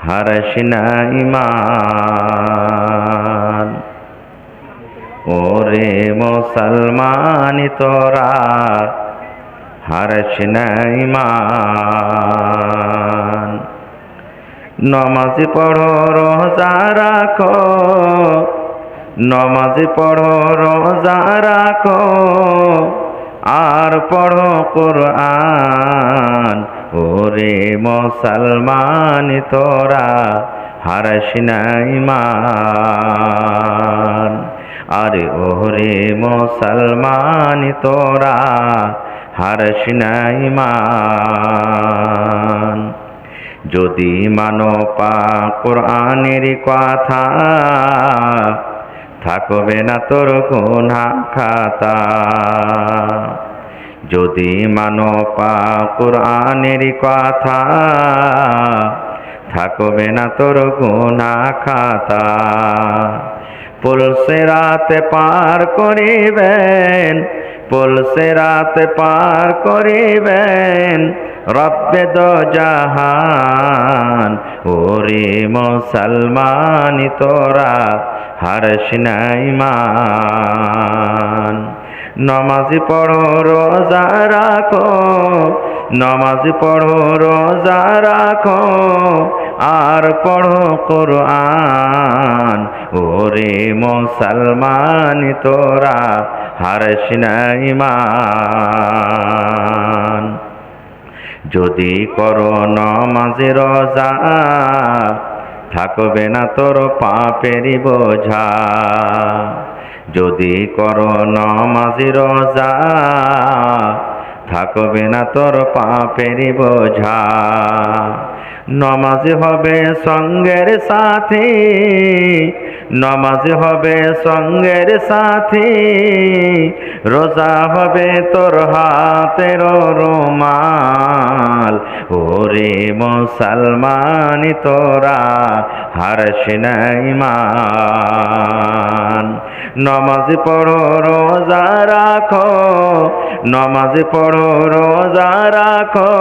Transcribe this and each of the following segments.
হারাসিনা ইমান। ওরে মুসলমান তোরা হারাসিনা ইমান। নমাজ পড়ো রোজা রাখো, নমাজ পড়ো রোজা রাখো, আর পড়ো কোরআন। ওরে মুসলমান তোরা হারাসিনা ইমান। আরে ওরে মুসলমান তোরা হারাসিনা ইমান। যদি মানো পাক কোরআনের কথা, থাকবে না তোর গুনাহ খাতা। যদি মানো পাক কোরআনের কথা, থাকবে না তোর গুনাহ খাতা। পুলসিরাত পার করিবেন, পুলসিরাত পার করিবেন রব্বে দো জাহান। ওরে মুসলমান তোরা হারাসিনা ইমান। নমাজ পড়ো রোজা রাখো, নমাজ পড়ো রোজা রাখো, আর পড়ো কোরআন। ওরে মুসলমান তোরা হারাসিনা ইমান। যদি করো নমাজ রোজা, থাকবে না তোর পাপেরই বোঝা। যদি করো নমাজ রোজা, থাকবে না তোর পাপেরই বোঝা। নমাজ হবে সঙ্গের সাথী, নমাজ হবে সঙ্গের সাথী, রোজা হবে তোর হাতের রুমাল। ওরে মুসলমান তোরা হারাসিনা ইমান। নমাজ পড়ো রোজা রাখো, নমাজ পড়ো রোজা রাখো,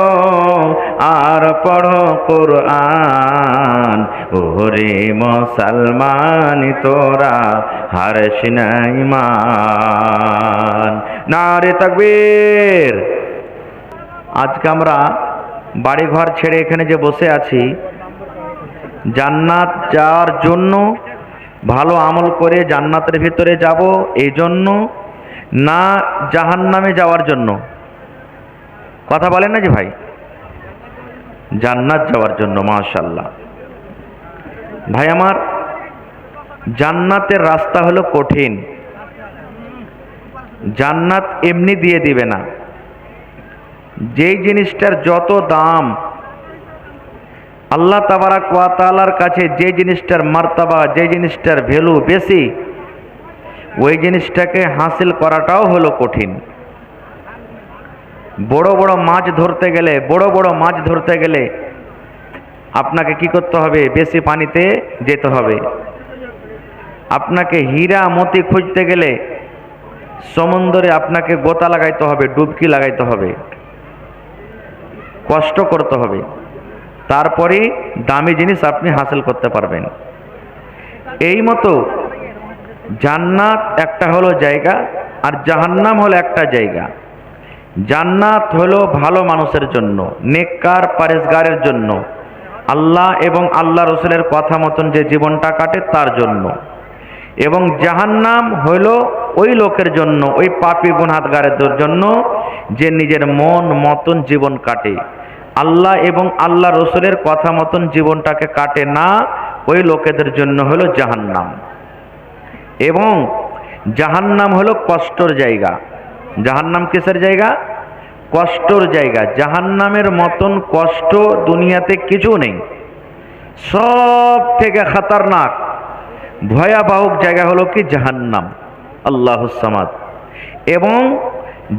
আর পড়ো কোরআন। ওরে মুসলমান তোরা হারাসিনা ইমান। নারে তাকবীর। আজকে আমরা বাড়ি ঘর ছেড়ে এখানে যে বসে আছি, জান্নাত যাওয়ার জন্য, ভালো আমল করে জান্নাতের ভিতরে যাব এই জন্য, না জাহান্নামে যাওয়ার জন্য? কথা বলেন না যে ভাই? জান্নাত যাওয়ার জন্য। মাশাআল্লাহ। ভাই আমার, জান্নাতের রাস্তা হলো কঠিন। জান্নাত এমনি দিয়ে দিবে না। যেই জিনিসটার যত দাম, আল্লাহ তাবারাক ওয়া তাআলার কাছে যে জিনিসটার মার্তাবা, যে জিনিসটার ভ্যালু বেশি, ওই জিনিসটাকে হাসিল করাটাও হলো কঠিন। বড় বড় মাছ ধরতে গেলে, বড় বড় মাছ ধরতে গেলে আপনাকে কি করতে হবে? বেশি পানিতে যেতে হবে। আপনাকে হীরা মতি খুঁজতে গেলে সমুদ্রে আপনাকে গোতা লাগাইতে হবে, ডুবকি লাগাইতে হবে, কষ্ট করতে হবে, তারপরে দামি জিনিস আপনি হাসিল করতে পারবেন। এই মতো জান্নাত একটা হলো জায়গা, আর জাহান্নাম হলো একটা জায়গা। জান্নাত হলো ভালো মানুষের জন্য, নেককার পরেজগারের জন্য, আল্লাহ এবং আল্লাহ রসুলের কথা মতন যে জীবনটা কাটে তার জন্য। এবং জাহান্নাম হলো ওই লোকের জন্য, ওই পাপী গুনাহগারের জন্য যে নিজের মন মতন জীবন কাটে, আল্লাহ এবং আল্লাহ রসুলের কথা মতন জীবনটাকে কাটে না, ওই লোকেদের জন্য হলো জাহান্নাম। এবং জাহান্নাম হলো কষ্টর জায়গা। জাহান্নাম কিসের জায়গা? কষ্টর জায়গা। জাহান্নামের মতন কষ্ট দুনিয়াতে কিছু নেই। সব থেকে খতরনাক ভয়াবহ জায়গা হলো কি? জাহান্নাম। আল্লাহুস সামাদ। এবং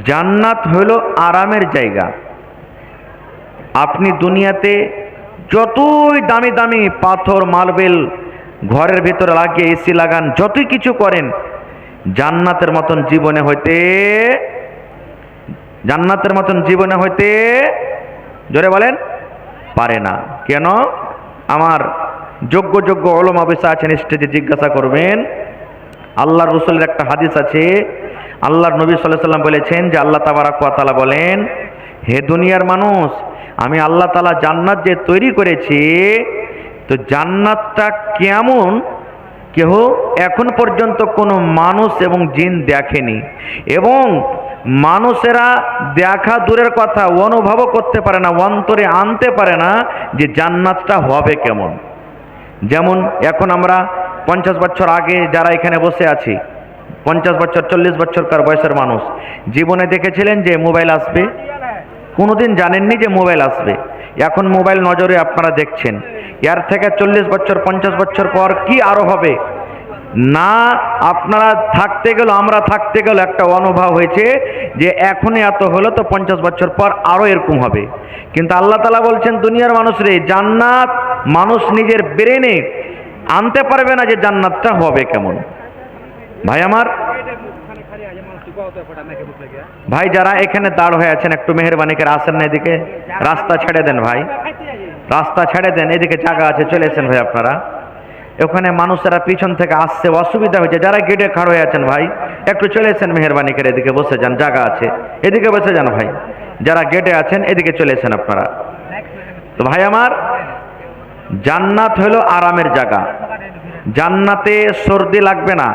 জান্নাত হলো আরামের জায়গা। আপনি দুনিয়াতে যতই দামি দামি পাথর মার্বেল ঘরের ভিতরে লাগিয়ে এসি লাগান, যতই কিছু করেন, জান্নাতের মতন জীবনে হইতে জান্নাতের মতন জীবনে হইতে, জোরে বলেন, পারে না। কেন? আমার যোগ্য যোগ্য ওলামা বসে আছেন, স্টেজে জিজ্ঞাসা করবেন। আল্লাহর রাসূলের একটা হাদিস আছে, আল্লাহর নবী সাল্লাল্লাহু আলাইহি ওয়াসাল্লাম বলেছেন যে আল্লাহ তাবারক ওয়া তাআলা বলেন, হে দুনিয়ার মানুষ, আমি আল্লাহ তাআলা জান্নাত যে তৈরি করেছি, তো জান্নাতটা কেমন কেহ এখন পর্যন্ত কোনো মানুষ এবং জিন দেখেনি, এবং মানুষেরা দেখা দূরের কথা অনুভবও করতে পারে না, অন্তরে আনতে পারে না যে জান্নাতটা হবে কেমন। যেমন এখন আমরা 50 বছর আগে যারা এখানে বসে আছি, 50 বছর 40 বছরকার বয়সের মানুষ, জীবনে দেখেছিলেন যে মোবাইল আসবে? কোনোদিন জানেননি যে মোবাইল আসবে। এখন মোবাইল নজরে আপনারা দেখছেন। এর থেকে 40 বছর 50 বছর পর কি আরো হবে না, আপনারা থাকতে গেল, আমরা থাকতে গেল একটা অনুভব হয়েছে যে এখনই এত হলো, তো 50 বছর পর আরো এরকম হবে। কিন্তু আল্লাহ তাআলা বলছেন, দুনিয়ার মানুষরে জান্নাত মানুষ নিজের ব্রেনে আনতে পারবে না যে জান্নাতটা হবে কেমন। ভাই আমার, ভাই যারা এখানে দাঁড় হয়ে আছেন একটু মেহেরবানি করে আসেন না এদিকে, রাস্তা ছেড়ে দেন ভাই, রাস্তা ছেড়ে দেন, এদিকে জায়গা আছে, চলে এসেন ভাই আপনারা। ওখানে মানুষেরা পিছন থেকে আসছে, অসুবিধা হয়েছে। যারা গেটে খাড় হয়ে আছেন ভাই একটু চলে এসেন মেহেরবানি করে, এদিকে বসে যান, জায়গা আছে, এদিকে বসে যান ভাই। যারা গেটে আছেন এদিকে চলে এসেন আপনারা। তো ভাই আমার, জান্নাত হলো আরামের জায়গা। জান্নাতে সর্দি লাগবে না,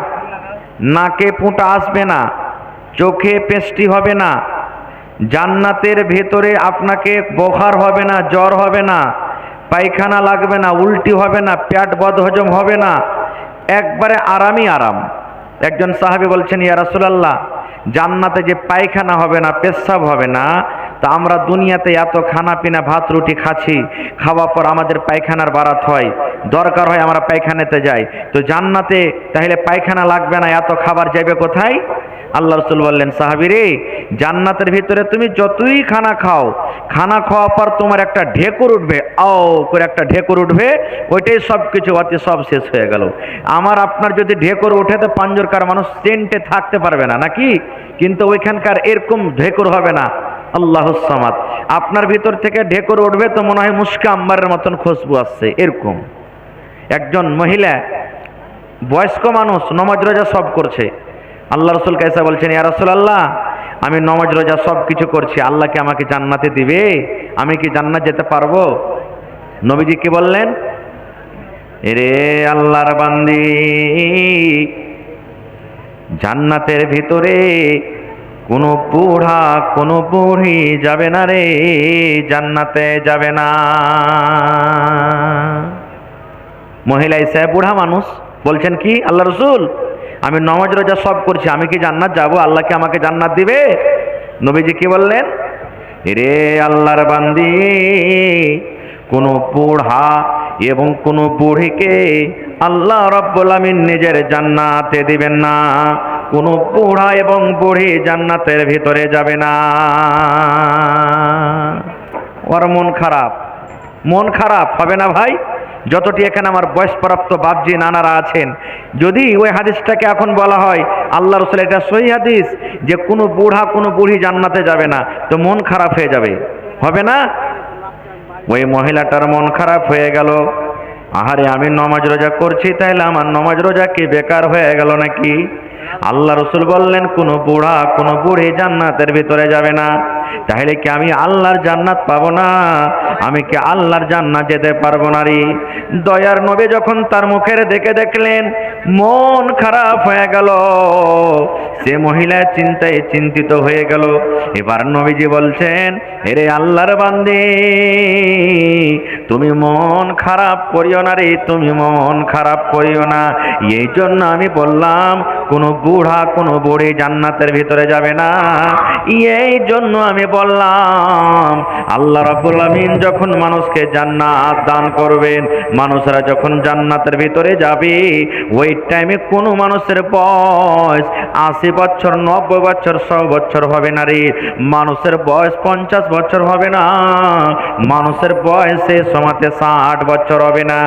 নাকে পুঁটা আসবে না, চোখে পেস্টি হবে না, জান্নাতের ভেতরে আপনাকে বোখার হবে না, জ্বর হবে না, পায়খানা লাগবে না, উল্টি হবে না, পেট বদহজম হবে না, একবারে আরামই আরাম। একজন সাহাবী বলছেন, ইয়া রাসূলুল্লাহ, জান্নাতে যে পায়খানা হবে না, পেশাব হবে না, তা আমরা দুনিয়াতে এত খানা পিনা ভাত রুটি খাচ্ছি, খাওয়ার পর আমাদের পায়খানার বারাত হয়, দরকার হয় আমরা পায়খানাতে যাই, তো জান্নাতে তাহলে পায়খানা লাগবে না, এত খাবার যাবে কোথায়? আল্লাহ রাসূল বললেন, সাহাবী রে, জান্নাতের ভিতরে তুমি যতই খানা খাও, খানা খাওয়ার পর তোমার একটা ঢেকুর উঠবে, আও করে একটা ঢেকুর উঠবে, ওইটাই সব কিছু, অতি সব শেষ হয়ে গেল। আমার আপনার যদি ঢেকুর ওঠে তো পাঞ্জরকার মানুষ সেন্টে থাকতে পারবে না নাকি? কিন্তু ওইখানকার এরকম ঢেকুর হবে না। আল্লাহুস সামাদ। আপনার ভিতর থেকে ঢেকুর উঠবে তো মনে হয় মুস্কা আম্বারের মতন খুশবু আসছে, এরকম। একজন মহিলা, বয়স্ক মানুষ, নামাজ রোজা সব করছে, আল্লাহ রাসূল কাছে বলছেন, ইয়া রাসূলুল্লাহ, আমি নামাজ রোজা সব কিছু করছি, আল্লাহ কি আমাকে জান্নাতে দিবে? আমি কি জান্নাত যেতে পারবো? নবীজি কি বললেন? এরে আল্লাহর বান্দি, জান্নাতের ভিতরে কোনো বুড়া কোনো বুড়ি যাবে না রে, জান্নাতে যাবে না। মহিলা এসে বুড়া মানুষ বলছেন, কি আল্লাহ রাসূল, আমি নামাজ রোজা সব করছি, আমি কি জান্নাত যাব? আল্লাহ কি আমাকে জান্নাত দিবে? নবীজি কি বললেন? রে আল্লাহর বান্দি, কোন বুড়া এবং কোন বুড়িকে আল্লাহ রাব্বুল আমিন নিজের জান্নাতে দিবেন না। কোন বুড়া এবং বুড়ি জান্নাতের ভিতরে যাবে না। ওর মন খারাপ, মন খারাপ হবে না ভাই? যতটি এখানে আমার বয়সপ্রাপ্ত বাপজি নানারা আছেন, যদি ওই হাদিসটাকে এখন বলা হয় আল্লাহ রাসূল এটা সহিহ হাদিস যে কোনো বুড়া কোনো বুড়ি জান্নাতে যাবে না, তো মন খারাপ হয়ে যাবে, হবে না? ওই মহিলাটার মন খারাপ হয়ে গেল, আহারে আমি নামাজ রোজা করছি, তাইলে আমার নামাজ রোজা কি বেকার হয়ে গেল নাকি? আল্লাহ রাসূল বললেন, কোনো বুড়া কোনো বুড়ি জান্নাতের ভিতরে যাবে না। তাহলে কি আমি আল্লাহর জান্নাত পাবো না? আমি কি আল্লাহর জান্নাত যেতে পারবো না রে? দয়ার নবী যখন তার মুখের দিকে দেখলেন, মন খারাপ হয়ে গেল, সে মহিলা চিন্তায় চিন্তিত হয়ে গেল। এবার নবীজি বলছেন, এরে আল্লাহর বান্দী, তুমি মন খারাপ করিও না রে, তুমি মন খারাপ করিও না। এই জন্য আমি বললাম কোনো বুড়া কোনো বুড়ি জান্নাতের ভিতরে যাবে না। এই জন্য আমি বললাম আল্লাহ রাব্বুল আমিন যখন মানুষকে জান্নাত দান করবেন, মানুষরা যখন জান্নাতের ভিতরে যাবে, ওই টাইমে কোনো মানুষের বয়স 80 বছর 90 বছর 100 বছর হবে না রে। মানুষের বয়স 50 বছর হবে না, মানুষের বয়সে সমাতে 60 বছর হবে না।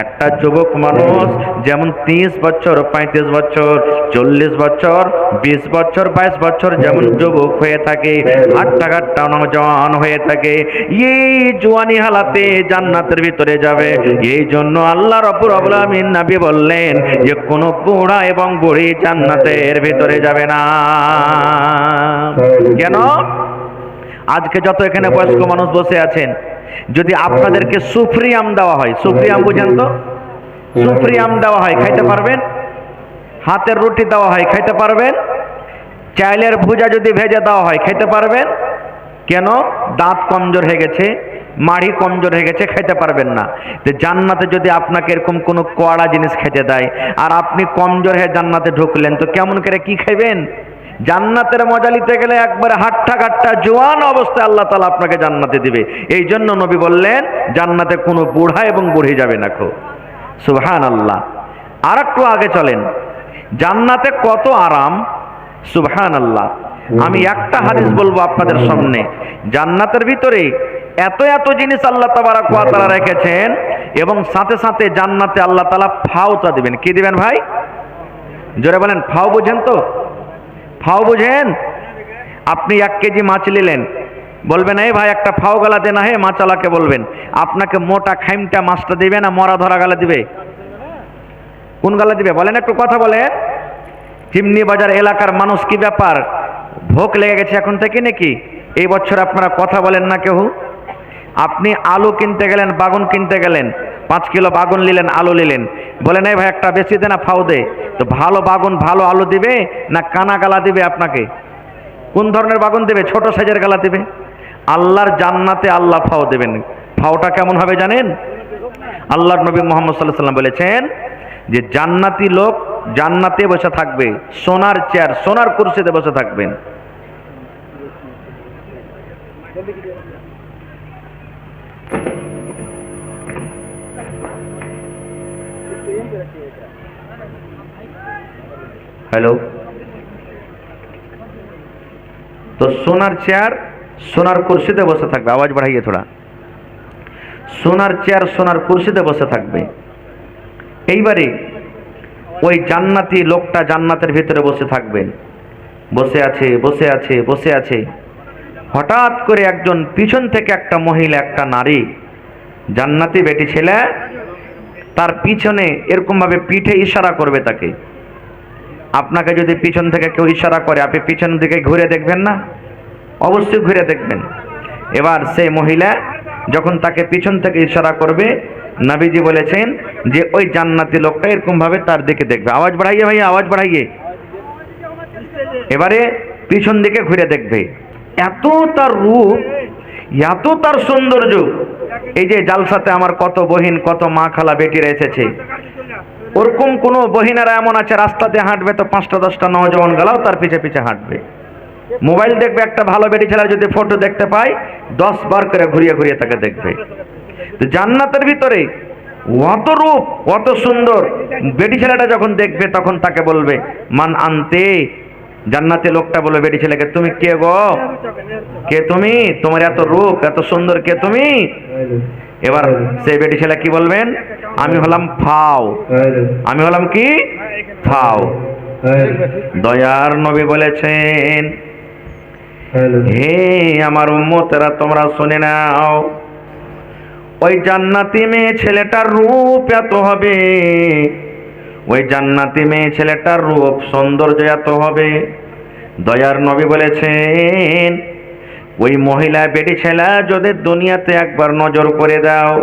একটা যুবক মানুষ যেমন 30 বছর 35 বছর 40 বছর, 20 বছর, 22 বছর যেমন যুবক হয়ে থাকে, হাট্টা কাট্টা নওজওয়ান হয়ে থাকে, এই জওয়ানি হালাতে জান্নাতের ভিতরে যাবে। এই জন্য আল্লাহ রাব্বুল আলামিন নবী বললেন যে কোন বুড়া এবং বুড়ি জান্নাতের ভিতরে যাবে না। কেন? আজকে যত এখানে বয়স্ক মানুষ বসে আছেন, যদি আপনাদেরকে সুফরি আম দেওয়া হয়, সুফরি আম বুঝেন তো? সুফরি আম দেওয়া হয়, খাইতে পারবেন? হাতের রুটি দেওয়া হয়, খাইতে পারবেন? চাইলের ভুজা যদি ভেজে দেওয়া হয়, খাইতে পারবেন? কেন? দাঁত কমজোর হয়ে গেছে, মাড়ি কমজোর হয়ে গেছে, খাইতে পারবেন না। তো জান্নাতে যদি আপনাকে এরকম কোনো কড়া জিনিস খেতে দেয় আর আপনি কমজোর হয়ে জান্নাতে ঢুকলেন, তো কেমন করে কি খাইবেন? জান্নাতের মজা নিতে গেলে একবারে হাট্টা কাট্টা জোয়ান অবস্থায় আল্লাহ তাআলা আপনাকে জান্নাতে দিবে। এই জন্য নবী বললেন জান্নাতে কোনো বুড়া এবং বুড়ি যাবে না। খো সুবহানাল্লাহ। আর একটু আগে চলেন, জান্নাতে কত আরাম, সুবহানাল্লাহ। আমি একটা হাদিস বলবো আপনাদের সামনে। জান্নাতের ভিতরে এত এত জিনিস আল্লাহ তাবারক ওয়া তাআলা রেখেছেন, এবং সাথে সাথে জান্নাতে আল্লাহ তাআলা ফাওটা দিবেন। কি দিবেন ভাই? জোরে বলেন। ফাও বুঝেন তো? ফাও বুঝেন? আপনি 1 কেজি মাছ নিলেন, বলবেন এই ভাই একটা ফাও গালা দেনা, হে মাছালাকে বলবেন। আপনাকে মোটা খাইমটা মাছটা দিবে না মরা ধরা গালা দিবে? কোন গালা দিবে বলেন? একটু কথা বলেন। চিমনি বাজার এলাকার মানুষ, কি ব্যাপার, ভোগ লেগে গেছে এখন থেকে নাকি? এই বছর আপনারা কথা বলেন না কেউ? আপনি আলু কিনতে গেলেন, বাগুন কিনতে গেলেন, 5 কিলো বাগুন নিলেন, আলু নিলেন, বলেন এই ভাই একটা বেশি দে না, ফাও দে। তো ভালো বাগুন ভালো আলু দিবে না কানা গালা দিবে আপনাকে? কোন ধরনের বাগুন দেবে? ছোট সাইজের গালা দিবে। আল্লাহর জান্নাতে আল্লাহ ফাও দেবেন। ফাওটা কেমন হবে জানেন? আল্লাহর নবী মুহাম্মদ সাল্লাল্লাহু আলাইহি ওয়াসাল্লাম বলেছেন যে জান্নাতি লোক জান্নাতে বসে থাকবে, সোনার চেয়ার সোনার কুরসিতে বসে থাকবেন। হ্যালো, তো সোনার চেয়ার সোনার কুরসিতে বসে থাকবে। আওয়াজ বাড়াইয়ে থোড়া। সোনার চেয়ার সোনার কুরসিতে বসে থাকবে। এইবারে ওই জান্নাতি লোকটা জান্নাতের ভিতরে বসে থাকবেন, বসে আছে বসে আছে বসে আছে। হঠাৎ করে একজন পিছন থেকে একটা মহিলা, একটা নারী, জান্নাতি বেটি ছেলে, তার পিছনে এরকম ভাবে পিঠে ইশারা করবে তাকে। আপনাকে যদি পিছন থেকে কেউ ইশারা করে, আপনি পিছন দিকে ঘুরে দেখবেন না? অবশ্যই ঘুরে দেখবেন। এবার সেই মহিলা যখন তাকে পিছন থেকে ইশারা করবে, নবীজি বলেছেন যে ওই জান্নাতি লোকটা এরকম ভাবে তার দিকে দেখবে। আওয়াজ বাড়াইয়ে ভাইয়া, আওয়াজ বাড়াইয়ে। এবারে পিছন দিকে ঘুরে দেখবে। এত তার রূপ, এত তার সৌন্দর্য। এই যে জালসাতে আমার কত বহিন, কত মা খালা বেটিরা এসেছে, ওরকম কোন বহিনারা এমন আছে রাস্তাতে হাঁটবে তো 5টা 10টা নওজওয়ান গালাও তার পিছে পিছে হাঁটবে। মোবাইল দেখবে, একটা ভালো বেটি ছেলের যদি ফটো দেখতে পায় 10 বার করে ঘুরিয়ে ঘুরিয়ে তাকে দেখবে। তো জান্নাতের ভিতরে অত রূপ, অত সুন্দর বেটি ছেলেটা যখন দেখবে তখন তাকে বলবে মান আনতে। জান্নাতে লোকটা বলবে বেটি ছেলেকে, তুমি কে গো? কে তুমি? তোমার এত রূপ এত সুন্দর, কে তুমি? এবার সেই বেটি ছেলে কি বলবেন? আমি হলাম ফাও। আমি হলাম কি? ফাও। দয়ার নবী বলেছেন, হে আমার উম্মতেরা তোমরা শুনে নাও, ওই জান্নাতি মেয়ে ছেলেটার রূপ এত হবে, ওই জান্নাতি মেয়ে ছেলেটার রূপ সৌন্দর্য এত হবে। দয়ার নবী বলেছেন ওই মহিলা বেটি ছেলে যদি দুনিয়াতে একবার নজর করে দাও,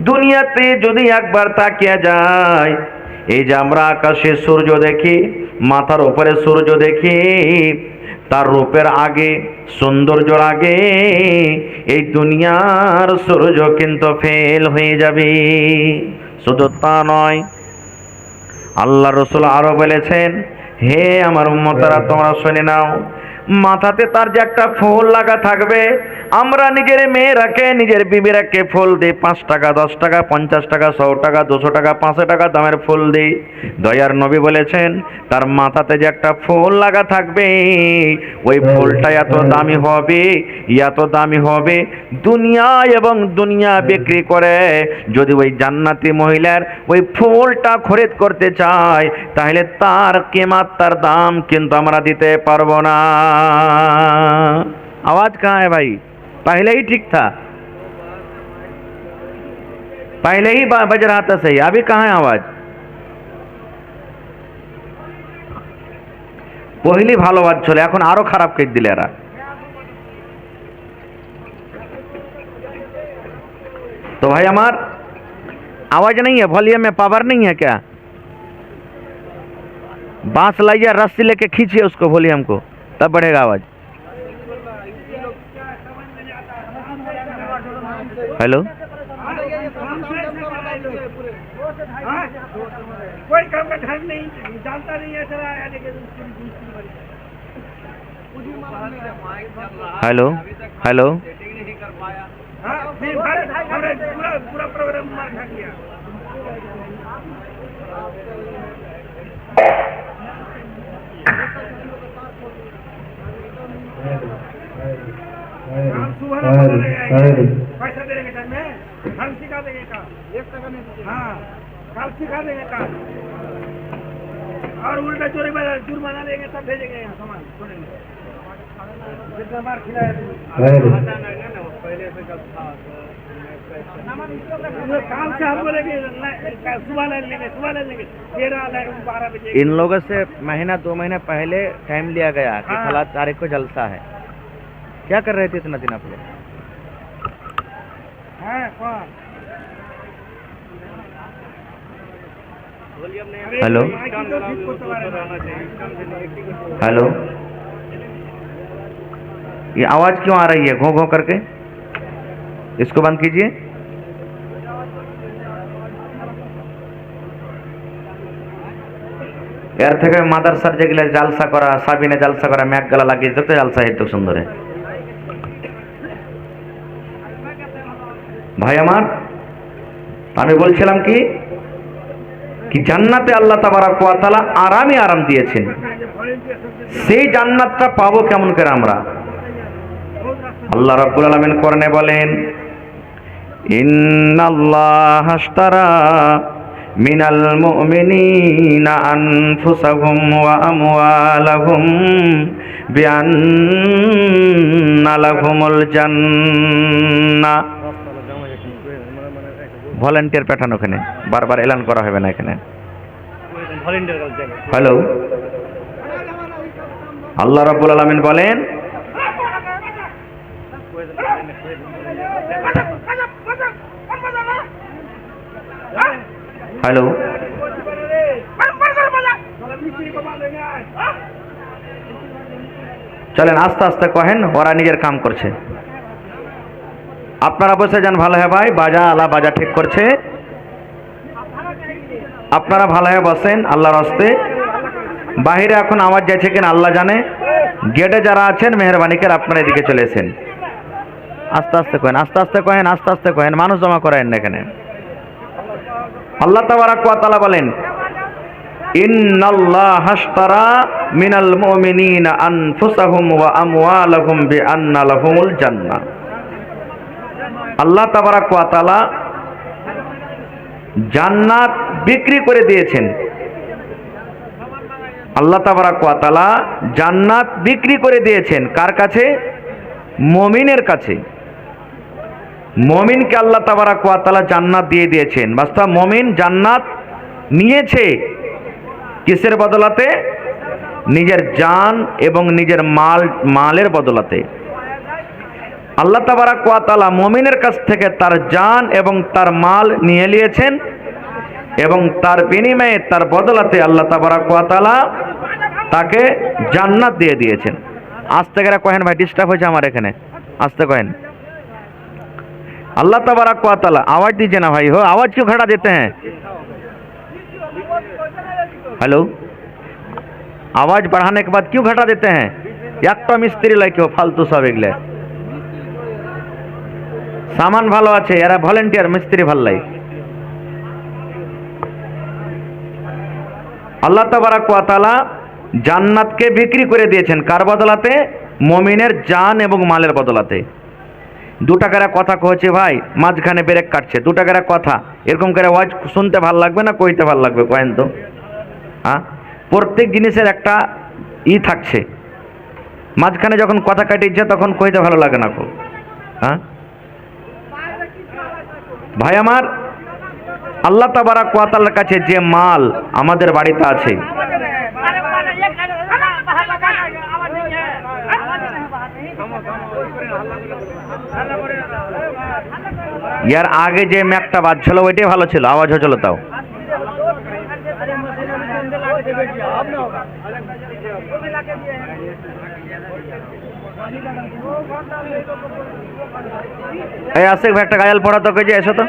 দুনিয়াতে যদি একবার তাকিয়ে যায়, এই যে আমরা আকাশে সূর্য দেখি, মাথার উপরে সূর্য দেখি, তার রূপের আগে, সৌন্দর্যের আগে এই দুনিয়ার সূর্য কিন্তু ফেল হয়ে যাবে। শুধু তা নয়, আল্লাহ রাসূল আরো বলেছেন, হে আমার উম্মতরা তোমরা শুনে নাও, মাথাতে তার যে একটা ফুল লাগা থাকবে। আমরা নিজের মেয়েরাকে নিজের বিবিরাকে ফুল দিই, 5 টাকা 10 টাকা 50 টাকা 100 টাকা 200 টাকা 500 টাকা দামের ফুল দিই। দয়ার নবী বলেছেন তার মাথাতে যে একটা ফুল লাগা থাকবে ওই ফুলটা এত দামি হবে, এত দামি হবে, দুনিয়া এবং দুনিয়া বিক্রি করে যদি ওই জান্নাতি মহিলার ওই ফুলটা খরিদ করতে চায় তাহলে তার কিমাত, তার দাম কিন্তু আমরা দিতে পারবো না। आवाज कहाँ है भाई? पहले ही ठीक था, पहले ही बज रहा था सही, अभी कहाँ है आवाज? पहली ভালো বাজছিল, এখন আরো খারাপ কেক দিলে এরা। तो भाई हमार आवाज नहीं है, वॉल्यूम में पावर नहीं है क्या? बांस लाइए, रस्सी लेके खींचिए उसको वॉल्यूम को, तब बढ़ेगा आवाज। हेलो, कोई काम का ढंग नहीं, जानता नहीं है सर। हेलो, हेलो, पूरा प्रोग्राम मार खा गया। पैसा दे देंगे सर, मैं कल सिखा देंगे का 1 टका नहीं। हाँ, कल सिखा देंगे का, और उल्टा जुर्माना लेंगे तब भेजेंगे यहाँ सामान। जितना बार खिलाया पहले से कब था काम से हम बोलेंगे सुबह ले लेंगे, सुबह ले लेंगे 11-12 बजे। इन लोगों से महीना 2 महीने पहले टाइम लिया गया कि हाँ। 16 तारीख को जलसा है। क्या कर रहे थे इतना दिन आप लोग? हेलो, हेलो, ये आवाज क्यों आ रही है घों घों करके? इसको बंद कीजिए। এর থেকে মাদ্রাসার যেগুলা জালসা করা, সাবিনে জালসা করা, ম্যাক গলা লাগিয়ে যত জালসা হেতু সুন্দর। ভাই আমার, আমি বলছিলাম কি জান্নাতে আল্লাহ তাবারক ওয়া তাআলা আরামই আরাম দিয়েছেন। সেই জান্নাতটা পাবো কেমন করে আমরা? আল্লাহ রাব্বুল আলামিন কোরআনে বলেন, ইন্নাল্লাহা আশতারা মিনাল মুমিনিনা আনফুসাহুম ওয়া আমওয়ালাহুম বিআন্না লাহুমুল জান্নাহ। ভলান্টিয়ার পাঠানো, ওখানে বারবার এলান করা হবে না এখানে। হ্যালো, আল্লাহ রাব্বুল আলামিন বলেন, হ্যালো, চলেন আস্তে আস্তে কহেন, ওরা নিজের কাম করছে। আপনারা বসে যান, ভালো হয় ভাই, বাজা আলা বাজা ঠিক করছে। আপনারা ভালো হয় বসেন আল্লাহর হস্তে। বাহিরে এখন আওয়াজ যাচ্ছে কিনা আল্লাহ জানে। গেটে যারা আছেন মেহরবানি করে আপনারা এদিকে চলে এসেন। আস্তে আস্তে কহেন, আস্তে আস্তে কহেন, আস্তে আস্তে কহেন, মানুষ জমা করেন না এখানে। আল্লাহ তাবারক ওয়া তাআলা বলেন, ইন্নাল্লাহা আশতারা মিনাল মুমিনিনা আনফুসাহুম ওয়া আমওয়ালাহুম বিআন্না লাহুমুল জান্নাহ। আল্লাহ তাবারক ওয়া তাআলা জান্নাত বিক্রি করে দিয়েছেন। আল্লাহ তাবারক ওয়া তাআলা জান্নাত বিক্রি করে দিয়েছেন কার কাছে? মুমিনের কাছে। মুমিনকে আল্লাহ তাবারক ওয়া তাআলা জান্নাত দিয়ে দিয়েছেন। বাস্তব মুমিন জান্নাত নিয়েছে কিসের বদলাতে? নিজের জান এবং নিজের মালের বদলাতে। আল্লাহ তাবারক ওয়া তাআলা মুমিনের কাছ থেকে তার জান এবং তার মাল নিয়ে নিয়েছেন এবং তার বিনিময়ে তার বদলাতে আল্লাহ তাবারক ওয়া তাআলা তাকে জান্নাত দিয়ে দিয়েছেন। আস্তে করে কহেন ভাই, ডিস্টার্ব হয়েছে আমার এখানে, আস্তে कहें। अल्लाह तबारक व तआला, आवाज दीजिए ना भाई, हो आवाज क्यों खड़ा देते हैं? हेलो, आवाज बढ़ाने के बाद क्यों घटा देते हैं? একটা মিস্ত্রি লাই কেউ ফালতু সব এগুলা সামান ভালো আছে, এরা ভলেন্টিয়ার মিস্ত্রি ভাল লাই। আল্লাহ তাবারাক ওয়া তাআলা জান্নাতকে বিক্রি করে দিয়েছেন কার বদলাতে? মুমিনের জান এবং মালের বদলাতে। 2 টাকার কথা কইছে ভাই, মাঝখানে ব্রেক কাটছে, 2 টাকার কথা, এরকম করে ওয়াজ শুনতে ভাল লাগবে না কইতে ভাল লাগবে কয়েন তো? হ্যাঁ, প্রত্যেক জিনিসের একটা থাকছে, মাঝখানে যখন কথা কাটিচ্ছে তখন কইতে ভালো লাগে না খুব। হ্যাঁ ভাই আমার, আল্লাহ তাবারাক ওয়া তাআলার কাছে যে মাল আমাদের বাড়িতে আছে, ইয়ার আগে যে ম্যাকটা বাজছিল ওইটাই ভালো ছিল, আওয়াজ হচ্ছিল তাও। এই আশিক ভাই একটা গায়াল পড়া তো, কে যে এসো তো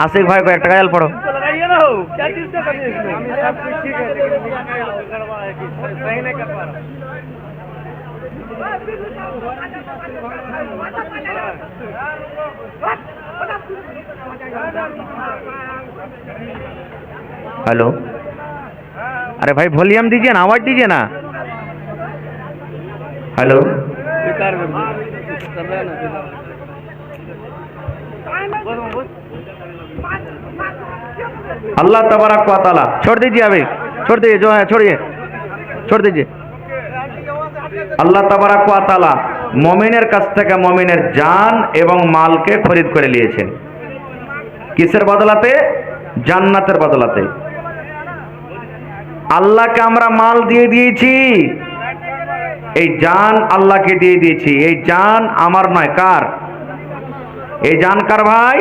आशिक भाई को एक गायल पढ़ो। हेलो, अरे भाई वॉल्यूम दीजिए ना, आवाज दीजिए ना। हेलो, अल्लाह तबारक व तआला, छोड़ दीजिए अभी, छोड़ दीजिए जो है छोड़िए, छोड़ दीजिए। আল্লাহ তাবারাক ওয়া তাআলা মুমিনের কাছ থেকে মুমিনের জান এবং মালকে খরিদ করে নিয়েছেন। কিসের বদলাতে? জান্নাতের বদলাতে। আল্লাহকে আমরা মাল দিয়ে দিয়েছি, এই জান আল্লাহকে দিয়ে দিয়েছি। এই জান আমার নয়, কার? এই জান কার ভাই?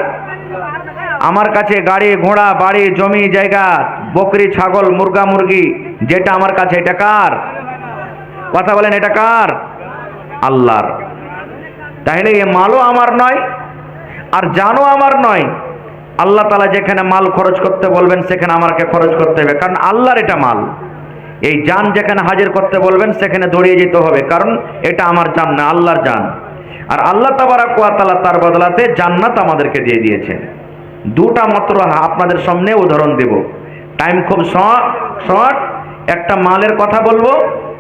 আমার কাছে গাড়ি ঘোড়া বাড়ি জমি জায়গা বকরি ছাগল মুরগা মুরগি যেটা আমার কাছে, এটা কার? কথা বলেন, এটা কার? আল্লাহর। তাহলে এই মালও আমার নয় আর জানও আমার নয়। আল্লাহ তাআলা যেখানে মাল খরচ করতে বলবেন সেখানে আমাকে খরচ করতে হবে, কারণ আল্লাহর এটা মাল। এই জান যেখানে হাজির করতে বলবেন সেখানে দৌড়িয়ে যেতে হবে, কারণ এটা আমার জান না, আল্লাহর জান। আর আল্লাহ তাবারাক ওয়া তাআলা তার বদলাতে জান্নাত আমাদেরকে দিয়ে দিয়েছেন। দুটা মাত্র আপনাদের সামনে উদাহরণ দেব, টাইম খুব শর্ট। একটা মালের কথা বলবো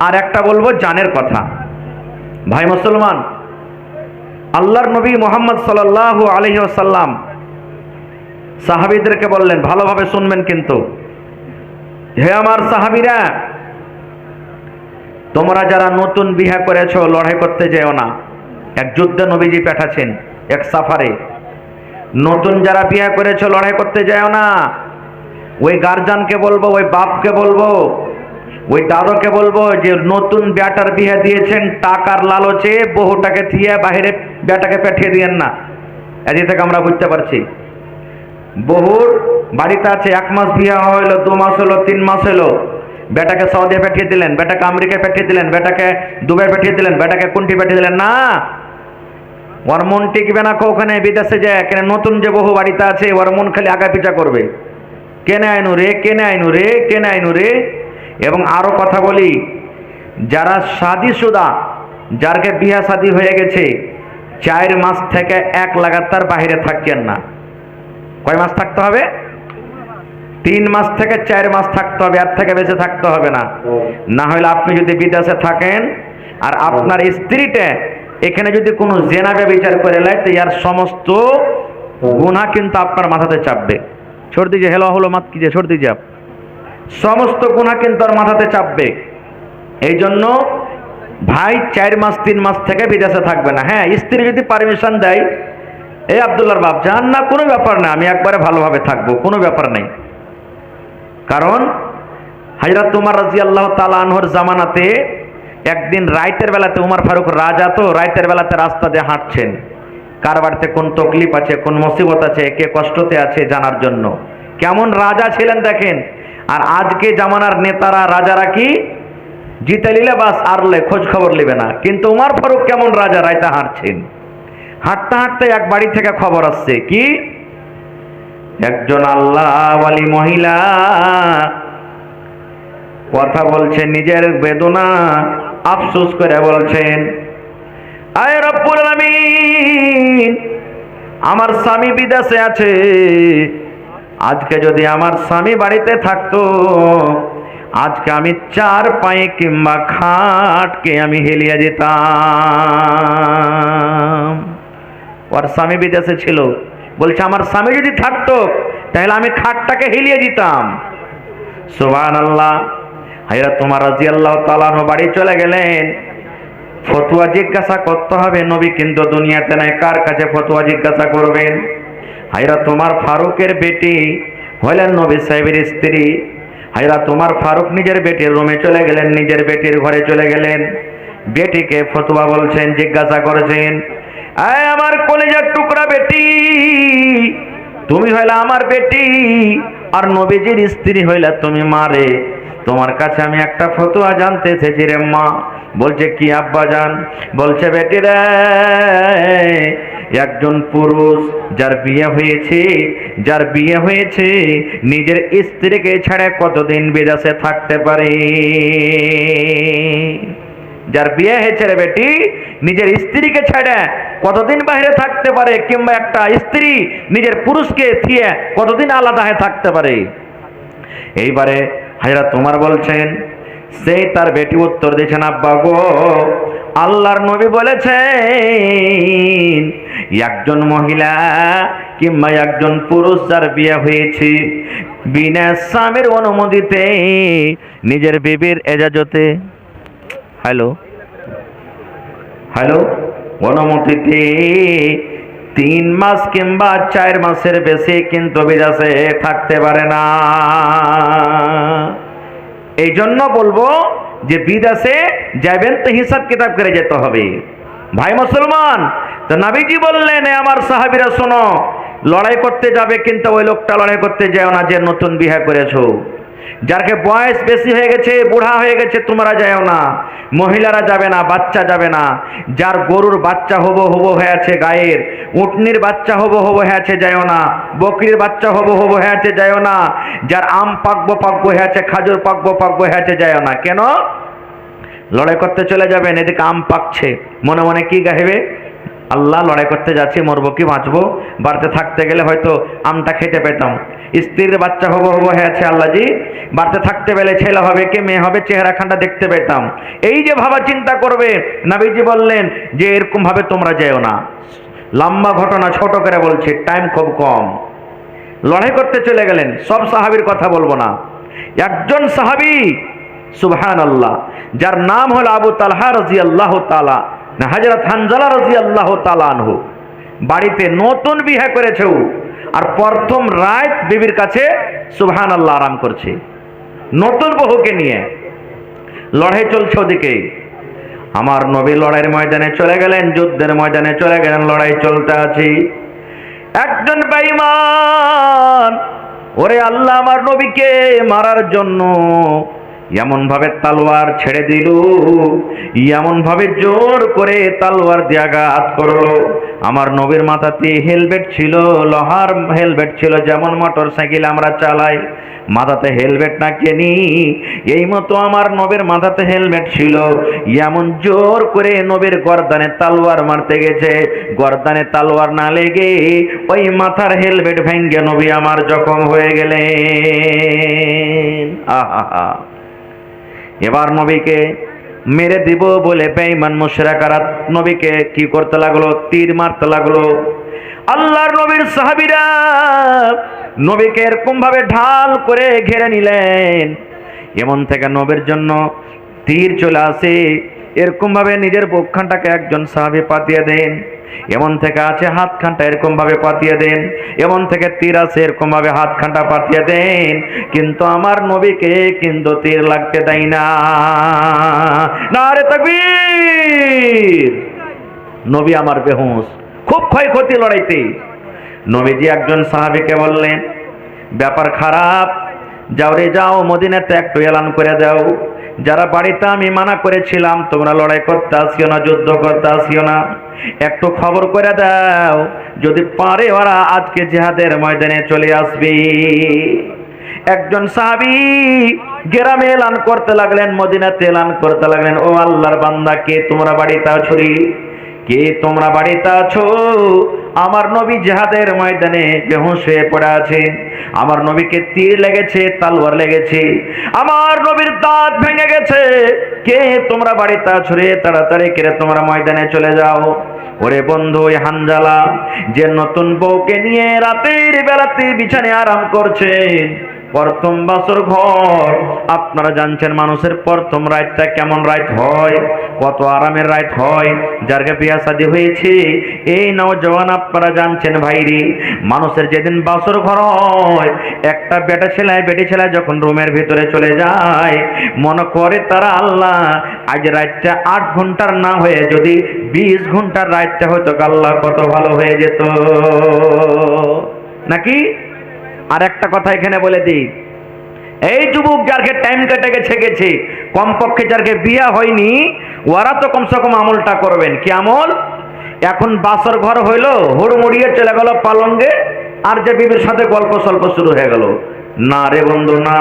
আর একটা বলবো জানের কথা। ভাই মুসলমান, আল্লাহর নবী মুহাম্মদ সাল্লাল্লাহু আলাইহি ওয়াসাল্লাম সাহাবীদেরকে বললেন, ভালোভাবে শুনবেন কিন্তু, হে আমার সাহাবীরা, তোমরা যারা নতুন বিয়ে করেছো লড়াই করতে যেও না। এক যুদ্ধে নবীজি পাঠাচ্ছেন, এক সাফারে। নতুন যারা বিয়ে করেছো লড়াই করতে যেও না। ওই গার্জিয়ানকে বলবো, ওই বাপকে বলবো, ওই দাদাকে বলবো যে নতুন বেটার বিয়ে দিয়েছেন, টাকার লালচে বহুটাকে থিয়ে বাইরে বেটাকে পাঠিয়ে দিয়েন না। এদিক থেকে আমরা বুঝতে পারছি বহুর বাড়িতে আছে 1 মাস বিয়ে হইলো, 2 মাস হলো, 3 মাস হলো, বেটাকে সৌদি পাঠিয়ে দিলেন, বেটাকে আমেরিকায় পাঠিয়ে দিলেন, বেটাকে দুবাই পাঠিয়ে দিলেন, বেটাকে কোনটি পাঠিয়ে দিলেন না। ওর মন টিকবে না ওখানে বিদেশে যায়, কেন নতুন যে বহু বাড়িতে আছে ওর মন খালি আগা পিছা করবে, কেনে আইনু রে, কেনে আইনু রে, কেনে আইনু রে। এবং আরো কথা বলি, যারা শাদীশুদা, যারকে বিয়া শাদী হয়ে গেছে, 4 মাস থেকে 1 লাগাতার বাইরে থাকছেন না। কয় মাস থাকতে হবে? 3 মাস থেকে 4 মাস থাকতে হবে, এর থেকে বেশি থাকতে হবে না। না হলে আপনি যদি বিদেশে থাকেন আর আপনার স্ত্রীটা এখানে যদি কোনো জেনা ব্যভিচার করে নেয়, তো ইয়ার সমস্ত গুনাহ কিন্তু আপনার মাথাতে চাপবে। छोड़ दीजिए, हेलो हलो मत कीजिए, छोड़ दीजिए आप, समस्त गुनाह কিন্তু আর মাথাতে চাপবে। এই জন্য ভাই 4 মাস 3 মাস থেকে বিদেশে থাকবে না। হ্যাঁ, স্ত্রী যদি পারমিশন দেয়, এই আব্দুল্লাহর বাপ যান না, কোনো ব্যাপার না, আমি একবারে ভালোভাবে থাকবো, কোনো ব্যাপার নেই। কারণ হযরত উমর রাদিয়াল্লাহু তাআলা আনহুর জামানাতে একদিন রাতের বেলাতে, উমর ফারুক রাজা তো, রাতের বেলাতে রাস্তা দিয়ে হাঁটছেন, কার বাড়িতে কোন তকলিফ আছে, কোন মুসিবত আছে, কে কষ্টতে আছে জানার জন্য। কেমন রাজা ছিলেন দেখেন। আর আজকে জামানার নেতারা রাজারা কি জিতে নিলে বাস আরলে খোঁজ খবর নেবে না, কিন্তু উমর ফারুক কেমন রাজা, রাইতে হাঁটছেন। হাঁটতে হাঁটতে এক বাড়ি থেকে খবর আসছে, কি একজন আল্লাহ ওয়ালি মহিলা কথা বলছেন, নিজের বেদনা আফসোস করে বলছেন, আয় রব্বুল আলামিন, আমার স্বামী বিদেশে আছে, আজকে যদি আমার স্বামী বাড়িতে থাকতো, আজকে আমি চার পায়ে কিংবা খাটকে আমি হেলিয়ে যেতাম। ওর স্বামী বিদেশে ছিল, বলছে আমার স্বামী যদি থাকতো তাহলে আমি খাটটাকে হেলিয়ে দিতাম। সুবহানাল্লাহ। হযরত ওমর রাদিয়াল্লাহু তাআলা আনহু বাড়ি চলে গেলেন। ফতোয়া জিজ্ঞাসা করতে হবে, নবী কিন্তু দুনিয়াতে নাই, কার কাছে ফতোয়া জিজ্ঞাসা করবেন? হযরত ওমর ফারুকের বেটি হলেন নবী সাহেবের স্ত্রী। হযরত ওমর ফারুক নিজের বেটির রুমে চলে গেলেন, নিজের বেটির ঘরে চলে গেলেন, বেটিকে ফতোয়া বলছেন, জিজ্ঞাসা করেছেন, আয় আমার কলিজার টুকরা বেটি, তুমি হইলা আমার বেটি আর নবীজির স্ত্রী হইলা তুমি মারে, তোমার কাছে আমি একটা ফতোয়া জানতে চেয়েছি রে মা। বলছে কি আব্বা জান? বলছে বেটি রে, একজন পুরুষ যার বিয়ে হয়েছে নিজের স্ত্রীকে ছাড়া কতদিন বিদেশে থাকতে পারে? যার বিয়ে হয়েছে রে বেটি, নিজের স্ত্রীকে ছাড়া কতদিন বাইরে থাকতে পারে, কিংবা একটা স্ত্রী নিজের পুরুষকে থিয়ে কতদিন আলাদা হয়ে থাকতে পারে? এইবারে হযরত ওমর বলছেন, সেই তার বেটি উত্তর দিয়েছেন, আব্বা গো, আল্লাহর নবী বলেছেন একজন মহিলা কিংবা একজন পুরুষ যার বিয়ে হয়েছে বিনা স্বামীর অনুমতিতে, নিজের বিবির এজাজতে, হ্যালো অনুমতিতে 3 মাস কিংবা 4 মাসের বেশি কিন্তু বিদেশে থাকতে পারে না। এই জন্য বলবো যে বিদেশে যাবেন তো হিসাব কিতাব করে যেতে হবে। ভাই মুসলমান, তো নবীজি বললেন, আমার সাহাবীরা শোনো, লড়াই করতে যাবে কিন্তু ওই লোকটা লড়াই করতে যাও না যে নতুন বিয়ে করেছো। যারকে বয়স বেশি হয়ে গেছে, বুড়া হয়ে গেছে, তোমরা যাও না, মহিলারা যাবে না, বাচ্চা যাবে না। যার গরুর বাচ্চা হবো হয়ে আছে গায়ের, উটনির বাচ্চা হবো হয়ে আছে যাও না, বকরির বাচ্চা হবো হয়ে আছে যাও না, যার আম পাকবো হয়ে আছে, খাজুর পাকবো হয়ে আছে যাও না। কেন? লড়াই করতে চলে যাবেন, এদিকে আম পাকছে, মনে মনে কি গাইবে? আল্লাহ, লড়াই করতে যাচ্ছি, মরবো কি বাঁচবো, বাড়িতে থাকতে গেলে হয়তো আমটা খেতে পেতাম। স্ত্রীর বাচ্চা হবো হয়ে আছে, আল্লাহজি, বাড়িতে থাকতে পেলে ছেলে হবে কি মেয়ে হবে, চেহারা খানটা দেখতে পেতাম। এই যে ভাবা চিন্তা করবে, নবীজি বললেন যে এরকম ভাবে তোমরা যেও না। লম্বা ঘটনা, ছোট করে বলছি, টাইম খুব কম। লড়াই করতে চলে গেলেন, সব সাহাবীর কথা বলবো না, একজন সাহাবী, সুবহানাল্লাহ, যার নাম হলো আবু তালহা রাদিয়াল্লাহু তাআলা না, হযরত হানজালা রাদিয়াল্লাহু তাআলা আনহু, বাড়িতে নতুন বিয়ে করেছে আর প্রথম রাত বিবির কাছে সুবহানাল্লাহ আরাম করছে, নতুন বহুকে নিয়ে। লড়াই চলছে ওদিকে, আমার নবী লড়াইয়ের ময়দানে চলে গেলেন, যুদ্ধের ময়দানে চলে গেলেন, লড়াই চলতে আছে। একজন বেঈমান ওরে আল্লাহ আমার নবীকে মারার জন্য এমন ভাবে তলোয়ার ছেড়ে দিল, এমন ভাবে জোর করে তলোয়ার দিয়ে আঘাত করলো। আমার নবীর মাথাতে হেলমেট ছিল, লোহার হেলমেট ছিল, যেমন মোটর সাইকেল আমরা চালাই, মাথাতে হেলমেট না কেনি, এই মতো আমার নবীর মাথাতে হেলমেট ছিল। এমন জোর করে নবীর গর্দানে তলোয়ার মারতে গেছে, গর্দানে তলোয়ার না লেগে ওই মাথার হেলমেট ভেঙ্গে নবী আমার জখম হয়ে গেলেন। আহা, এবার নবীকে মেরে দিব বলে বেঈমান মুশরিকরা নবীকে কি করতে লাগলো? তীর মারতে লাগলো। আল্লাহর নবীর সাহাবীরা নবীকে এরকম ভাবে ঢাল করে ঘিরে নিলেন, এমন থেকে নবীর জন্য তীর চলে আসে, এরকম ভাবে নিজের বুকখানটাকে একজন সাহাবী পাতিয়ে দেন, এমন থেকে আছে হাতখানটা এরকম ভাবে পাতিয়ে দেন, এমন থেকে তীর আছে এরকম ভাবে হাতখানটা পাতিয়ে দেন, কিন্তু আমার নবীকে কিন্তু তীর লাগতে দেয় না। নারে তাকবীর! নবী আমার বেহুশ, খুব ক্ষয়ক্ষতি লড়াইতে। নবীজি একজন সাহাবীকে বললেন, ব্যাপার খারাপ, যাও রে যাও, মদিনাতে একটু এলান করে দাও, যারা বাড়িতে আমি মানা করেছিলাম তোমরা লড়াই করতে আসিও না, যুদ্ধ করতে আসিও না, একটু খবর করে দাও, যদি পারে ওরা আজকে জিহাদের ময়দানে চলে আসবে। একজন সাহাবী গ্রামে এলান করতে লাগলেন, মদিনাতে এলান করতে লাগলেন, ও আল্লাহর বান্দা, কে তোমরা বাড়িতে আছো রে? কে তোমরা বাড়িতে আছো? আমার নবী জিহাদের ময়দানে বেহুশ হয়ে পড়ে আছেন। আমার নবীকে তীর লেগেছে, তালওয়ার লেগেছে, আমার নবীর দাঁত ভেঙে গেছে। কে তোমরা বাড়িতে আছো রে? তাড়াতাড়ি করে তোমরা ময়দানে চলে যাও। ওরে বন্ধু, ওই হানজালা যে নতুন বউকে নিয়ে রাতের বেলাতে বিছানায় আরাম করছেন, প্রথম বাসর ঘর, আপনারা জানছেন মানুষের প্রথম রাতটা কেমন রাত হয়, কত আরামের রাত হয়। যার বিয়া শাদী হয়েছে এই নওজওয়ান আপনারা জানছেন ভাইরি, মানুষের যেদিন বাসর ঘর হয়, একটা বেটা ছেলে যখন রুমের ভিতরে চলে যায়, মনে করে তারা আল্লাহ আজ রাতটা 8 ঘন্টার না হয়ে যদি 20 ঘন্টার রাতটা হয়তো আল্লাহ কত ভালো হয়ে যেত নাকি। আর একটা কথা এখানে বলে দিই, এই যুবক যারকে টাইম কেটে গেছে কমপক্ষে যারকে বিয়া হয়নি, ওরা তো কমসে কম আমলটা করবেন। কি আমল? এখন বাসর ঘর হইলো, হুড়মুড়িয়ে চলে গেল পালঙ্গে, আর যে বিবির সাথে গল্প সল্প শুরু হয়ে গেল। না রে বন্ধু, না।